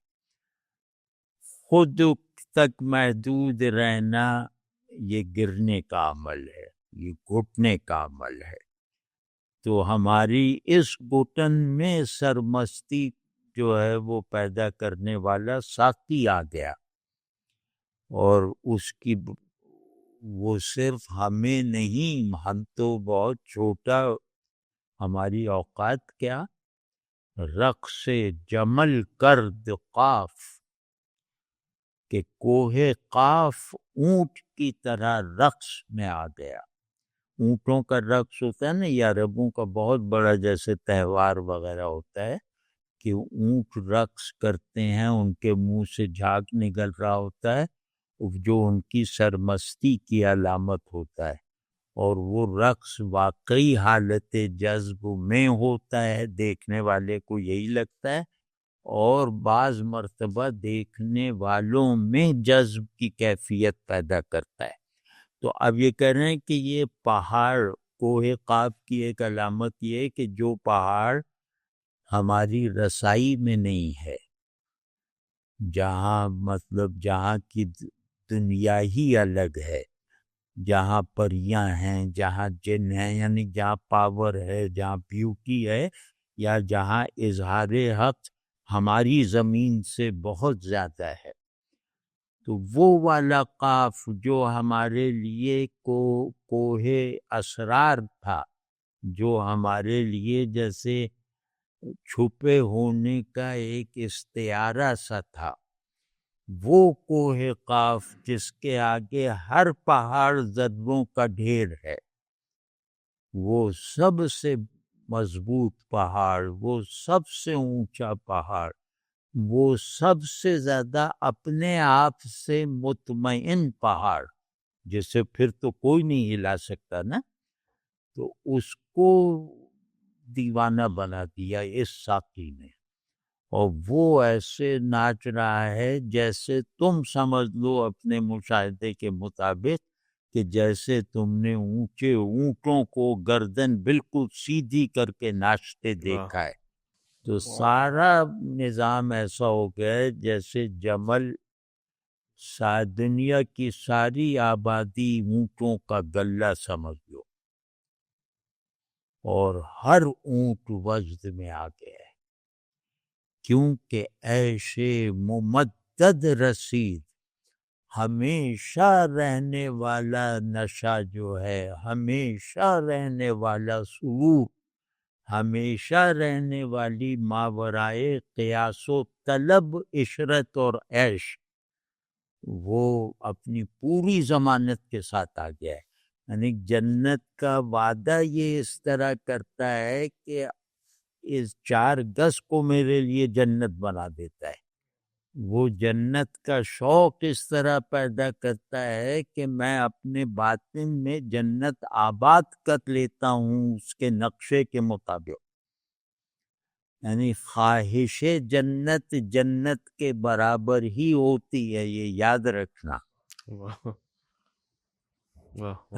B: خود تک محدود رہنا یہ گرنے کا عمل ہے، یہ گھٹنے کا عمل ہے. تو ہماری اس گھٹن میں سرمستی جو ہے وہ پیدا کرنے والا ساقی آ گیا، اور اس کی وہ صرف ہمیں نہیں، ہم تو بہت چھوٹا، ہماری اوقات کیا، رقص جمل کرد قاف کہ کوہ قاف اونٹ کی طرح رقص میں آ گیا. اونٹوں کا رقص ہوتا ہے نا، یا عربوں کا بہت بڑا جیسے تہوار وغیرہ ہوتا ہے کہ اونٹ رقص کرتے ہیں، ان کے منہ سے جھاگ نکل رہا ہوتا ہے جو ان کی سرمستی کی علامت ہوتا ہے، اور وہ رقص واقعی حالت جذب میں ہوتا ہے، دیکھنے والے کو یہی لگتا ہے، اور بعض مرتبہ دیکھنے والوں میں جذب کی کیفیت پیدا کرتا ہے. تو اب یہ کہہ رہے ہیں کہ یہ پہاڑ کوہ قاف کی ایک علامت یہ ہے کہ جو پہاڑ ہماری رسائی میں نہیں ہے، جہاں کی دنیا ہی الگ ہے، جہاں پریاں ہیں، جہاں جن ہیں، یعنی جہاں پاور ہے، جہاں بیوٹی ہے، یا جہاں اظہار حق ہماری زمین سے بہت زیادہ ہے. تو وہ والا قاف جو ہمارے لیے کوہ اسرار تھا، جو ہمارے لیے جیسے چھپے ہونے کا ایک استعارہ سا تھا، وہ کوہ قاف جس کے آگے ہر پہاڑ ذروں کا ڈھیر ہے، وہ سب سے مضبوط پہاڑ، وہ سب سے اونچا پہاڑ، وہ سب سے زیادہ اپنے آپ سے مطمئن پہاڑ، جسے پھر تو کوئی نہیں ہلا سکتا نا، تو اس کو دیوانہ بنا دیا اس ساقی نے، اور وہ ایسے ناچ رہا ہے جیسے تم سمجھ لو اپنے مشاہدے کے مطابق کہ جیسے تم نے اونچے اونٹوں کو گردن بالکل سیدھی کر کے ناچتے دیکھا ہے. تو سارا نظام ایسا ہو گیا ہے جیسے جمل دنیا کی ساری آبادی اونٹوں کا غلہ سمجھ لو، اور ہر اونٹ وجد میں آ گیا ہے، کیونکہ ایشے ممدد رسید، ہمیشہ رہنے والا نشہ جو ہے، ہمیشہ رہنے والا سرور، ہمیشہ رہنے والی ماورائے قیاس و طلب عشرت اور عیش، وہ اپنی پوری ضمانت کے ساتھ آ گیا ہے. یعنی جنت کا وعدہ یہ اس طرح کرتا ہے کہ اس 4 گز کو میرے لیے جنت بنا دیتا ہے. وہ جنت کا شوق اس طرح پیدا کرتا ہے کہ میں اپنے باطن میں جنت آباد کر لیتا ہوں اس کے نقشے کے مطابق. یعنی خواہش جنت جنت کے برابر ہی ہوتی ہے، یہ یاد رکھنا.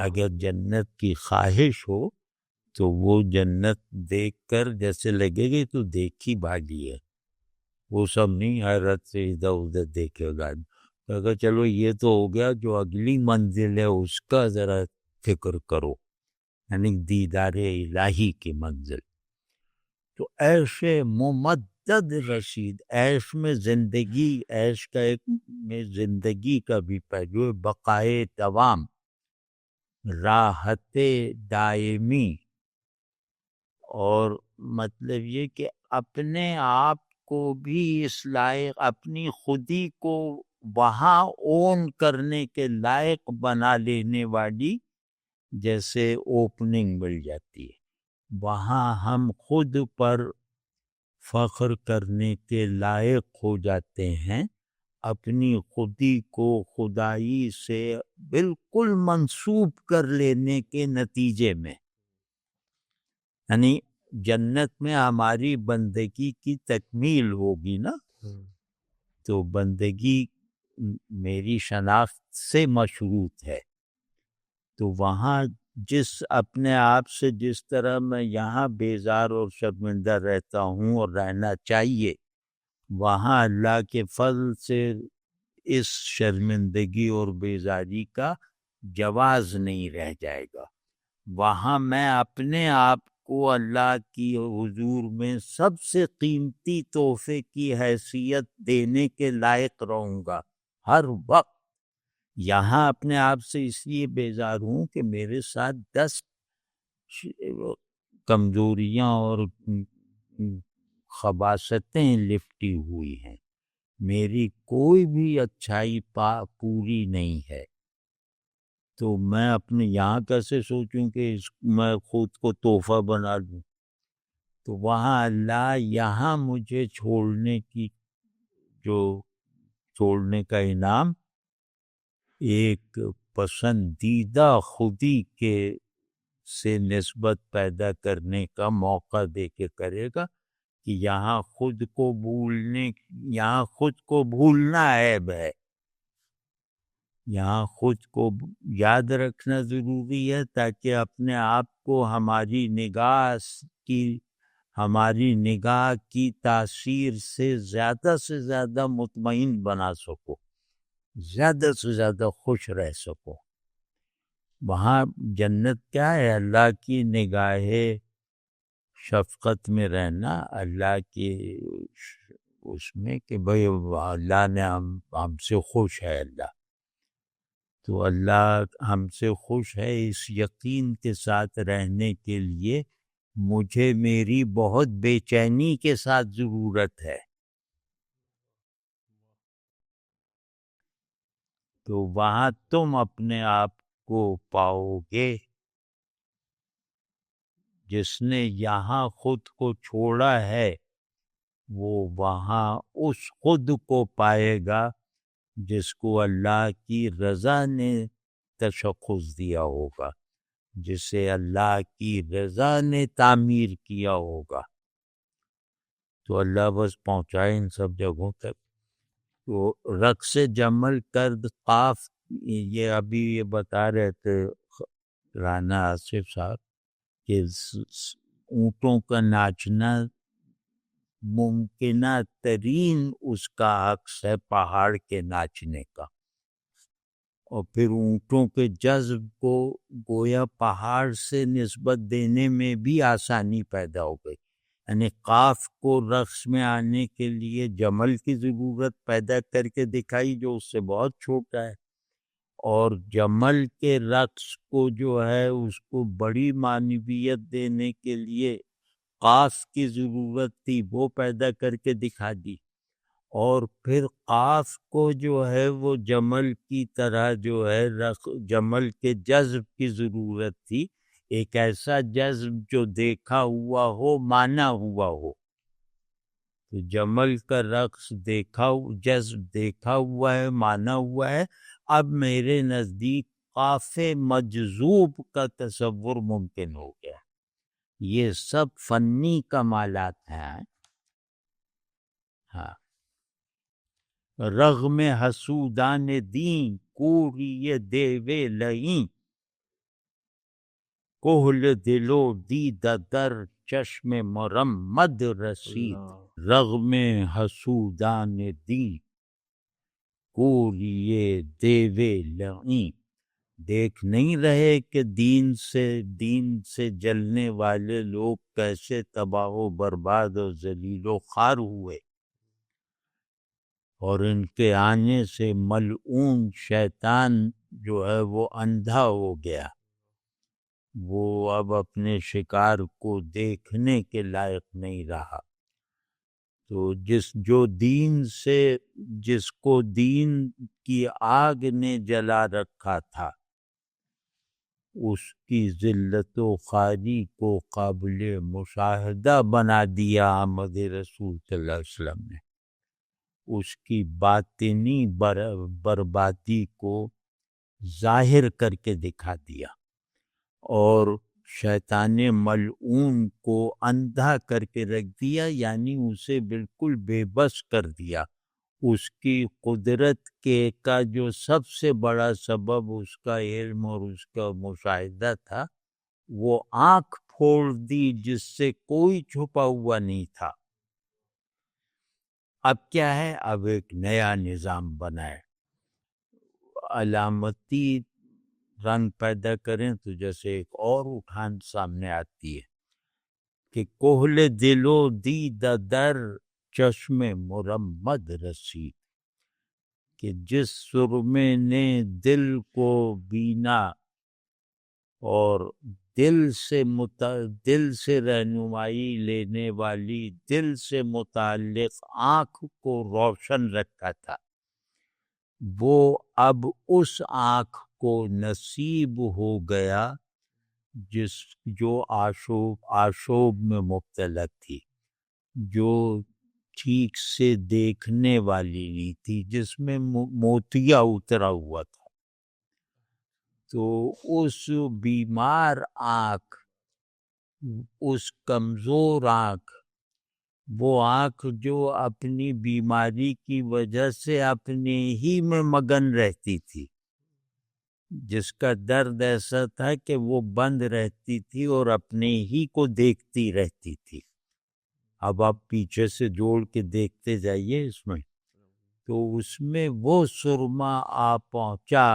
B: اگر جنت کی خواہش ہو تو وہ جنت دیکھ کر جیسے لگے گی تو دیکھی بھاگی ہے، وہ سب نہیں حیرت سے ادھر ادھر دیکھے گا. اگر چلو یہ تو ہو گیا، جو اگلی منزل ہے اس کا ذرا فکر کرو، یعنی دیدار الہی کی منزل. تو عیش ممدد رسید، عیش میں زندگی، عیش کا ایک میں زندگی کا بھی پہلو ہے، بقائے دوام، راحت دائمی، اور مطلب یہ کہ اپنے آپ کو بھی اس لائق، اپنی خودی کو وہاں اون کرنے کے لائق بنا لینے والی جیسے اوپننگ مل جاتی ہے، وہاں ہم خود پر فخر کرنے کے لائق ہو جاتے ہیں، اپنی خودی کو خدائی سے بالکل منسوب کر لینے کے نتیجے میں. یعنی جنت میں ہماری بندگی کی تکمیل ہوگی نا، تو بندگی میری شناخت سے مشروط ہے. تو وہاں جس اپنے آپ سے جس طرح میں یہاں بیزار اور شرمندہ رہتا ہوں اور رہنا چاہیے، وہاں اللہ کے فضل سے اس شرمندگی اور بیزاری کا جواز نہیں رہ جائے گا. وہاں میں اپنے آپ کو اللہ کی حضور میں سب سے قیمتی تحفے کی حیثیت دینے کے لائق رہوں گا ہر وقت. یہاں اپنے آپ سے اس لیے بیزار ہوں کہ میرے ساتھ 10 کمزوریاں اور خباثتیں لپٹی ہوئی ہیں، میری کوئی بھی اچھائی پوری نہیں ہے. تو میں اپنے یہاں کیسے سوچوں کہ میں خود کو تحفہ بنا لوں؟ تو وہاں اللہ یہاں مجھے چھوڑنے کا انعام ایک پسندیدہ خودی کے سے نسبت پیدا کرنے کا موقع دے کے کرے گا کہ یہاں خود کو بھولنا عیب ہے. یہاں خود کو یاد رکھنا ضروری ہے تاکہ اپنے آپ کو ہماری نگاہ کی تاثیر سے زیادہ مطمئن بنا سکو، زیادہ سے زیادہ خوش رہ سکو. وہاں جنت کیا ہے؟ اللہ کی نگاہ شفقت میں رہنا، اللہ کی اس میں کہ بھئی اللہ نے ہم سے خوش ہے. اللہ تو اللہ ہم سے خوش ہے، اس یقین کے ساتھ رہنے کے لیے مجھے میری بہت بے چینی کے ساتھ ضرورت ہے. تو وہاں تم اپنے آپ کو پاؤ گے. جس نے یہاں خود کو چھوڑا ہے وہ وہاں اس خود کو پائے گا جس کو اللہ کی رضا نے تشخص دیا ہوگا، جسے اللہ کی رضا نے تعمیر کیا ہوگا، تو اللہ بس پہنچائے ان سب جگہوں تک۔ تو رقص جمل کرد قاف، یہ ابھی یہ بتا رہے تھے رانا آصف صاحب کہ اونٹوں کا ناچنا ممکنہ ترین اس کا عکس ہے پہاڑ کے ناچنے کا، اور پھر اونٹوں کے جذب کو گویا پہاڑ سے نسبت دینے میں بھی آسانی پیدا ہو گئی، یعنی قاف کو رقص میں آنے کے لیے جمل کی ضرورت پیدا کر کے دکھائی جو اس سے بہت چھوٹا ہے، اور جمل کے رقص کو جو ہے اس کو بڑی معنویت دینے کے لیے قاف کی ضرورت تھی، وہ پیدا کر کے دکھا دی، اور پھر قاف کو جو ہے وہ جمل کی طرح جو ہے جمل کے جذب کی ضرورت تھی، ایک ایسا جذب جو دیکھا ہوا ہو، مانا ہوا ہو۔ تو جمل کا رقص جذب دیکھا ہوا ہے، مانا ہوا ہے، اب میرے نزدیک قاف مجذوب کا تصور ممکن ہو گیا۔ یہ سب فنی کمالات ہیں۔ ہاں، رغم حسودان دین کوری دیوے لئیں، کہل دلو دید در چشم مرمد رسید۔ رغم حسودان دین کوری دیوے لئیں، دیکھ نہیں رہے کہ دین سے جلنے والے لوگ کیسے تباہ و برباد و ذلیل و خوار ہوئے، اور ان کے آنے سے ملعون شیطان جو ہے وہ اندھا ہو گیا، وہ اب اپنے شکار کو دیکھنے کے لائق نہیں رہا۔ تو جس کو دین کی آگ نے جلا رکھا تھا، اس کی ذلت و خواری کو قابل مشاہدہ بنا دیا احمد رسول صلی اللہ علیہ وسلم نے، اس کی باطنی بربادی کو ظاہر کر کے دکھا دیا، اور شیطان ملعون کو اندھا کر کے رکھ دیا، یعنی اسے بالکل بے بس کر دیا۔ اس کی قدرت کا جو سب سے بڑا سبب اس کا علم اور اس کا مشاہدہ تھا، وہ آنکھ پھوڑ دی جس سے کوئی چھپا ہوا نہیں تھا۔ اب کیا ہے؟ اب ایک نیا نظام بنائے، علامتی رنگ پیدا کریں تو جیسے ایک اور اٹھان سامنے آتی ہے کہ کہل دلو دید در چشم مرمد رسید، کہ جس سرمے نے دل کو بینا اور دل سے رہنمائی لینے والی، دل سے متعلق آنکھ کو روشن رکھا تھا، وہ اب اس آنکھ کو نصیب ہو گیا جو آشوب میں مبتلا تھی، جو ٹھیک سے دیکھنے والی نہیں تھی، جس میں موتیا اترا ہوا تھا۔ تو اس بیمار آنکھ، اس کمزور آنکھ، وہ آنکھ جو اپنی بیماری کی وجہ سے اپنے ہی میں مگن رہتی تھی، جس کا درد ایسا تھا کہ وہ بند رہتی تھی اور اپنے ہی کو دیکھتی رہتی تھی۔ اب آپ پیچھے سے جوڑ کے دیکھتے جائیے اس میں، تو اس میں وہ سرما آ پہنچا،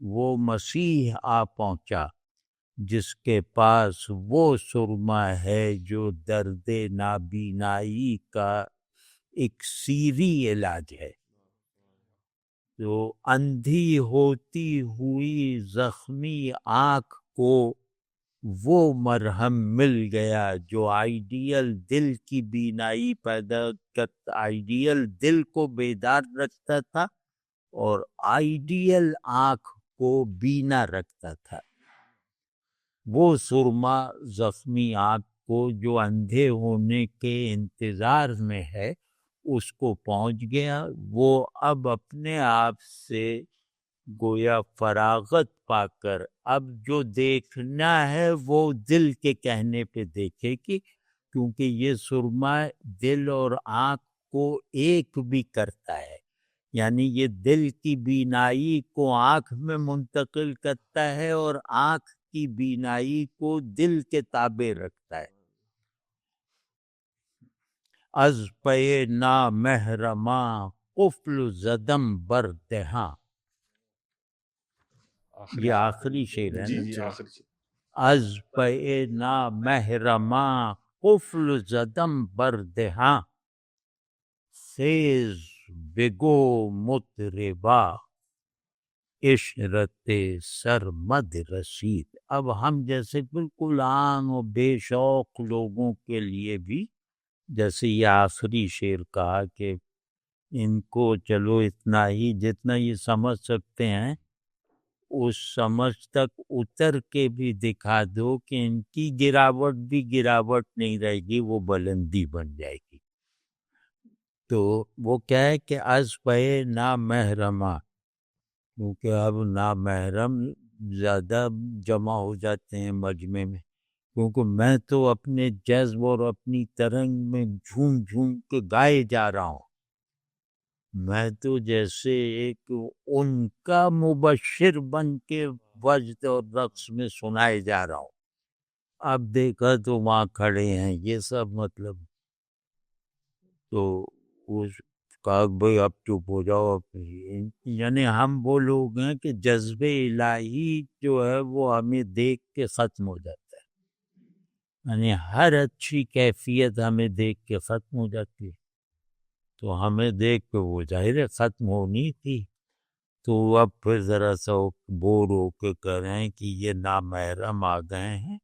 B: وہ مسیح آ پہنچا جس کے پاس وہ سرما ہے جو درد نابینائی کا ایک سیری علاج ہے۔ تو اندھی ہوتی ہوئی زخمی آنکھ کو وہ مرہم مل گیا جو آئیڈیل دل کی بینائی آئیڈیل دل کو بیدار رکھتا تھا اور آئیڈیل آنکھ کو بینا رکھتا تھا۔ وہ سرما زخمی آنکھ کو جو اندھے ہونے کے انتظار میں ہے، اس کو پہنچ گیا، وہ اب اپنے آپ سے گویا فراغت پا کر اب جو دیکھنا ہے وہ دل کے کہنے پہ دیکھے گی، کیونکہ یہ سرما دل اور آنکھ کو ایک بھی کرتا ہے، یعنی یہ دل کی بینائی کو آنکھ میں منتقل کرتا ہے اور آنکھ کی بینائی کو دل کے تابع رکھتا ہے۔ از پے نا محرماں قفل زدم بر دہاں، یہ آخری شعر ہے
C: جی
B: نا،
C: جی آخری شعر۔
B: از پے نا محرماں قفل زدم بر دہاں، خیز بگو مطربا عشرت سرمد رسید۔ اب ہم جیسے بالکل عام و بے شوق لوگوں کے لیے بھی، جیسے یہ آخری شعر کہا کہ ان کو چلو اتنا ہی جتنا یہ سمجھ سکتے ہیں اس سمجھ تک اتر کے بھی دکھا دو کہ ان کی گراوٹ بھی گراوٹ نہیں رہے گی، وہ بلندی بن جائے گی۔ تو وہ کیا ہے کہ از پہ نا محرمہ، کیونکہ اب نامحرم زیادہ جمع ہو جاتے ہیں مجمع میں، کیونکہ میں تو اپنے جذب اور اپنی ترنگ میں جھوم جھوم کے گائے جا رہا ہوں، میں تو جیسے ایک ان کا مبشر بن کے وجد اور رقص میں سنائے جا رہا ہوں۔ اب دیکھا تو وہاں کھڑے ہیں یہ سب، مطلب تو اس کہا بھئی اب چپ ہو جاؤ، یعنی ہم وہ لوگ ہیں کہ جذب الہی جو ہے وہ ہمیں دیکھ کے ختم ہو جاتا ہے، یعنی ہر اچھی کیفیت ہمیں دیکھ کے ختم ہو جاتی ہے، تو ہمیں دیکھ کے وہ ظاہر ہے ختم ہونی تھی، تو اب پھر ذرا سا بور ہو کے کہہ رہے ہیں کہ یہ نامحرم آ گئے ہیں،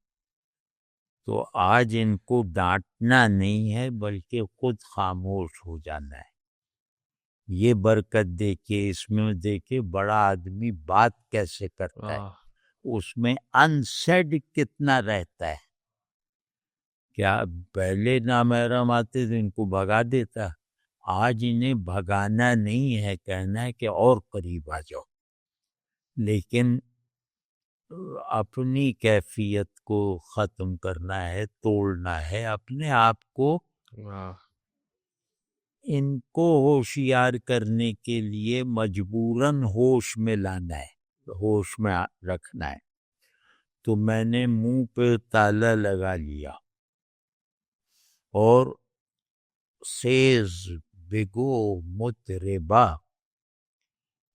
B: تو آج ان کو ڈانٹنا نہیں ہے بلکہ خود خاموش ہو جانا ہے۔ یہ برکت دیکھیے اس میں، دیکھیے بڑا آدمی بات کیسے کرتا ہے، اس میں انسیڈ کتنا رہتا ہے۔ کیا پہلے نامحرم آتے تو ان کو بھگا دیتا، آج انہیں بھگانا نہیں ہے، کہنا ہے کہ اور قریب آ جاؤ، لیکن اپنی کیفیت کو ختم کرنا ہے، توڑنا ہے، اپنے آپ کو ان کو ہوشیار کرنے کے لیے مجبوراً ہوش میں لانا ہے، ہوش میں رکھنا ہے۔ تو میں نے منہ پہ تالا لگا لیا اور خیز بگو مطربا،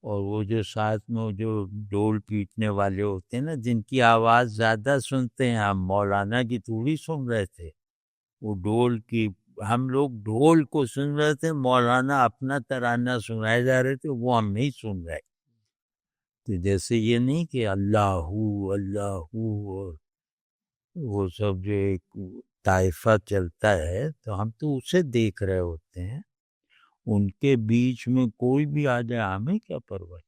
B: اور وہ جو ساتھ میں جو ڈول پیٹنے والے ہوتے ہیں نا، جن کی آواز زیادہ سنتے ہیں ہم، مولانا کی تھوڑی سن رہے تھے، وہ ڈول کی، ہم لوگ ڈھول کو سن رہے تھے، مولانا اپنا ترانہ سنائے جا رہے تھے، وہ ہم نہیں سن رہے۔ تو جیسے یہ نہیں کہ اللہ اللہ اور وہ سب جو ایک طائفہ چلتا ہے، تو ہم تو اسے دیکھ رہے ہوتے ہیں، ان کے بیچ میں کوئی بھی آ جائے ہمیں کیا پرواہ۔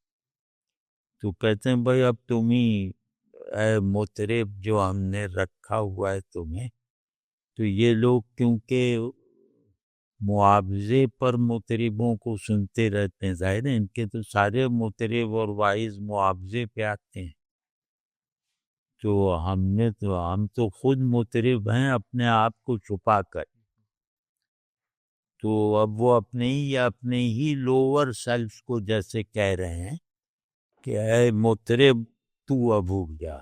B: تو کہتے ہیں بھائی اب تم ہی اے مطرب جو ہم نے رکھا ہوا ہے تمہیں، تو یہ لوگ کیونکہ معاوضے پر مطربوں کو سنتے رہتے ہیں، ظاہر ہے ان کے تو سارے مطرب اور واعظ معاوضے پہ آتے ہیں، تو ہم تو خود مطرب ہیں اپنے آپ کو چھپا کر، تو اب وہ اپنے ہی لوور سیلف کو جیسے کہہ رہے ہیں کہ اے مطرب تو اب اٹھ جا،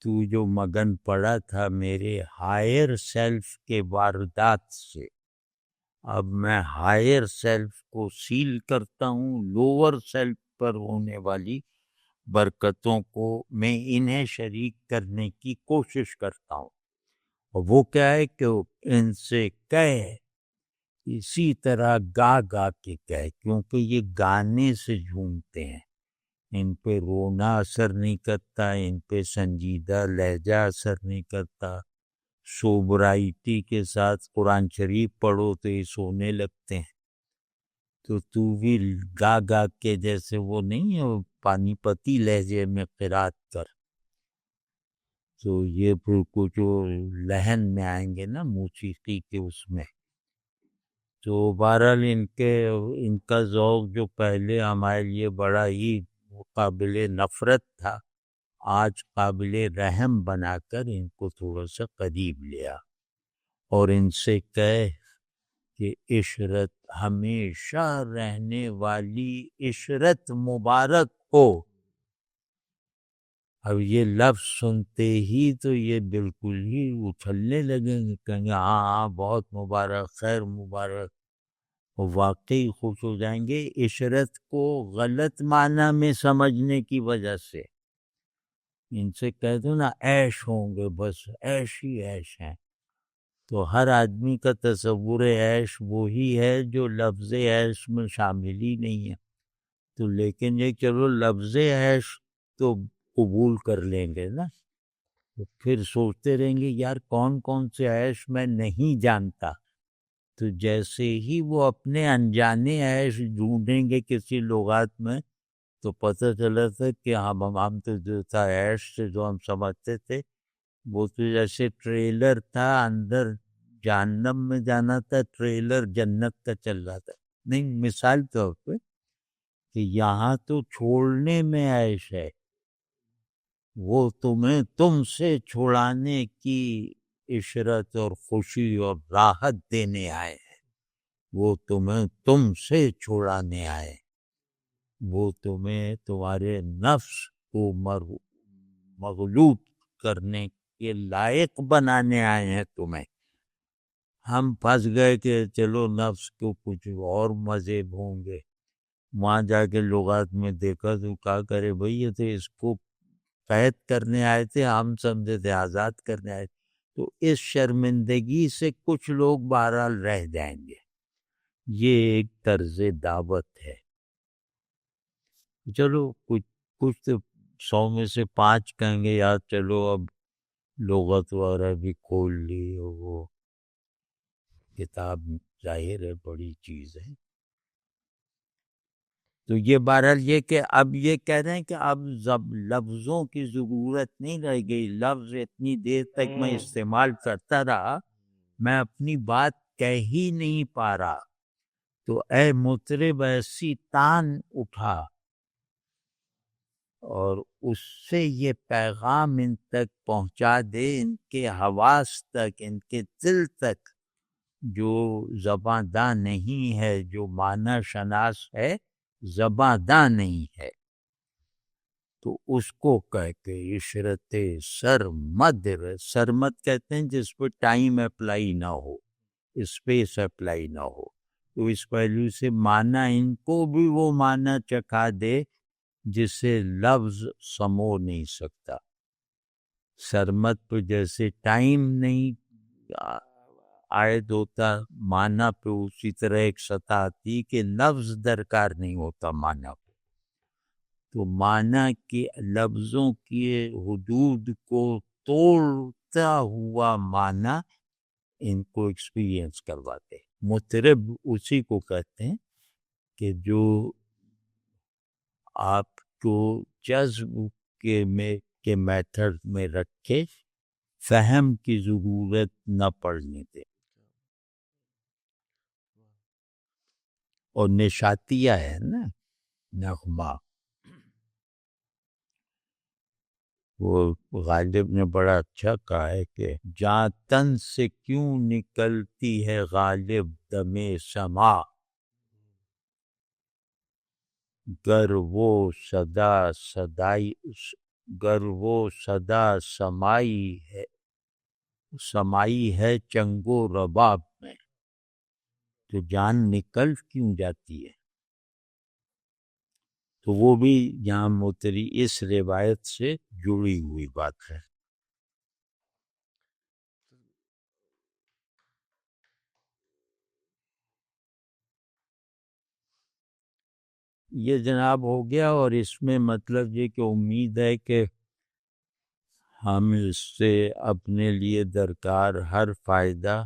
B: تو جو مگن پڑا تھا میرے ہائر سیلف کے واردات سے، اب میں ہائر سیلف کو سیل کرتا ہوں، لوور سیلف پر ہونے والی برکتوں کو میں انہیں شریک کرنے کی کوشش کرتا ہوں، اور وہ کیا ہے کہ ان سے کہے، اسی طرح گا گا کے کہے، کیونکہ یہ گانے سے جھومتے ہیں، ان پہ رونا اثر نہیں کرتا، ان پہ سنجیدہ لہجہ اثر نہیں کرتا، سوبرائٹی کے ساتھ قرآن شریف پڑھو تو یہ سونے لگتے ہیں، تو بھی گا گا کے جیسے وہ نہیں ہے پانی پتی لہجے میں قرات کر، تو یہ پھر کچھ لہن میں آئیں گے نا موسیقی کے اس میں، تو بہرحال ان کا ذوق جو پہلے ہمارے لیے بڑا ہی قابل نفرت تھا، آج قابل رحم بنا کر ان کو تھوڑا سا قریب لیا اور ان سے کہے کہ عشرت ہمیشہ رہنے والی عشرت مبارک ہو۔ اب یہ لفظ سنتے ہی تو یہ بالکل ہی اچھلنے لگیں گے، کہیں گے ہاں ہاں بہت مبارک، خیر مبارک، اور واقعی خوش ہو جائیں گے عشرت کو غلط معنی میں سمجھنے کی وجہ سے۔ ان سے کہہ دو نا عیش ہوں گے، بس عیش ہی عیش ہیں، تو ہر آدمی کا تصور عیش وہی ہے جو لفظ عیش میں شامل ہی نہیں ہے، تو لیکن یہ چلو لفظ عیش تو قبول کر لیں گے نا، تو پھر سوچتے رہیں گے یار کون کون سے عیش میں نہیں جانتا، تو جیسے ہی وہ اپنے انجانے عیش ڈھونڈیں گے کسی لغات میں تو پتہ چلا تھا کہ ہم تو جو تھا عیش سے جو ہم سمجھتے تھے وہ تو جیسے ٹریلر تھا اندر جہنم میں جانا تھا، ٹریلر جنت کا چل رہا تھا، نہیں مثال طور پہ کہ یہاں تو چھوڑنے میں عیش ہے، وہ تمہیں تم سے چھڑانے کی عشرت اور خوشی اور راحت دینے آئے ہیں، وہ تمہیں تم سے چھڑانے آئے، وہ تمہیں تمہارے نفس کو مغلوب کرنے کے لائق بنانے آئے ہیں تمہیں۔ ہم پھنس گئے کہ چلو نفس کو کچھ اور مزے ہوں گے، وہاں جا کے لغات میں دیکھا تو کیا کرے بھئی یہ تو اس کو قید کرنے آئے تھے، ہم سمجھے تھے آزاد کرنے آئے تھے، تو اس شرمندگی سے کچھ لوگ بہرحال رہ جائیں گے، یہ ایک طرز دعوت ہے۔ چلو کچھ تو 100 میں سے 5 کہیں گے یار چلو اب لغت وغیرہ بھی کھول لی، وہ کتاب ظاہر ہے بڑی چیز ہے، تو یہ بہرحال یہ کہ اب یہ کہہ رہے ہیں کہ اب لفظوں کی ضرورت نہیں رہ گئی، لفظ اتنی دیر تک میں استعمال کرتا رہا میں اپنی بات کہہ ہی نہیں پا رہا، تو اے مطرب ایسی تان اٹھا اور اس سے یہ پیغام ان تک پہنچا دے، ان کے حواس تک، ان کے دل تک، جو زباں داں نہیں ہے، جو معنی شناس ہے زباں داں نہیں ہے، تو اس کو کہہ کے عشرت سرمد، سرمد کہتے ہیں جس پہ ٹائم اپلائی نہ ہو، اسپیس اپلائی نہ ہو، تو اس پہلو سے معنی ان کو بھی وہ معنی چکھا دے جسے لفظ سمو نہیں سکتا۔ سرمد پہ جیسے ٹائم نہیں عائد ہوتا معنی پہ، اسی طرح ایک سطح آتی کہ لفظ درکار نہیں ہوتا معنی پہ، تو معنی کے لفظوں کی حدود کو توڑتا ہوا معنی ان کو ایکسپیرینس کرواتے۔ مطرب اسی کو کہتے ہیں کہ جو آپ کو جذب کے میتھڈ میں رکھے، فہم کی ضرورت نہ پڑنے دے، اور نشاتیہ ہے نا نغمہ، وہ غالب نے بڑا اچھا کہا ہے کہ جاں تن سے کیوں نکلتی ہے غالب دم سما، گر وہ صدا سمائی ہے چنگ و رباب میں، تو جان نکل کیوں جاتی ہے، تو وہ بھی یہاں متری اس روایت سے جڑی ہوئی بات ہے۔ یہ جناب ہو گیا، اور اس میں مطلب یہ کہ امید ہے کہ ہم اس سے اپنے لیے درکار ہر فائدہ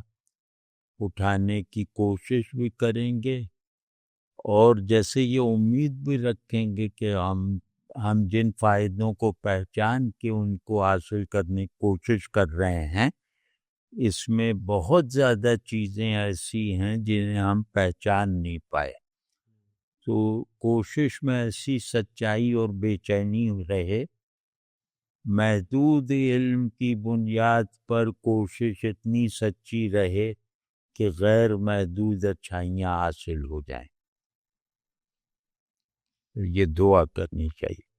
B: اٹھانے کی کوشش بھی کریں گے، اور جیسے یہ امید بھی رکھیں گے کہ ہم جن فائدوں کو پہچان کے ان کو حاصل کرنے کی کوشش کر رہے ہیں، اس میں بہت زیادہ چیزیں ایسی ہیں جنہیں ہم پہچان نہیں پائے، تو کوشش میں ایسی سچائی اور بے چینی رہے، محدود علم کی بنیاد پر کوشش اتنی سچی رہے کہ غیر محدود اچھائیاں حاصل ہو جائیں. یہ دعا کرنی چاہیے.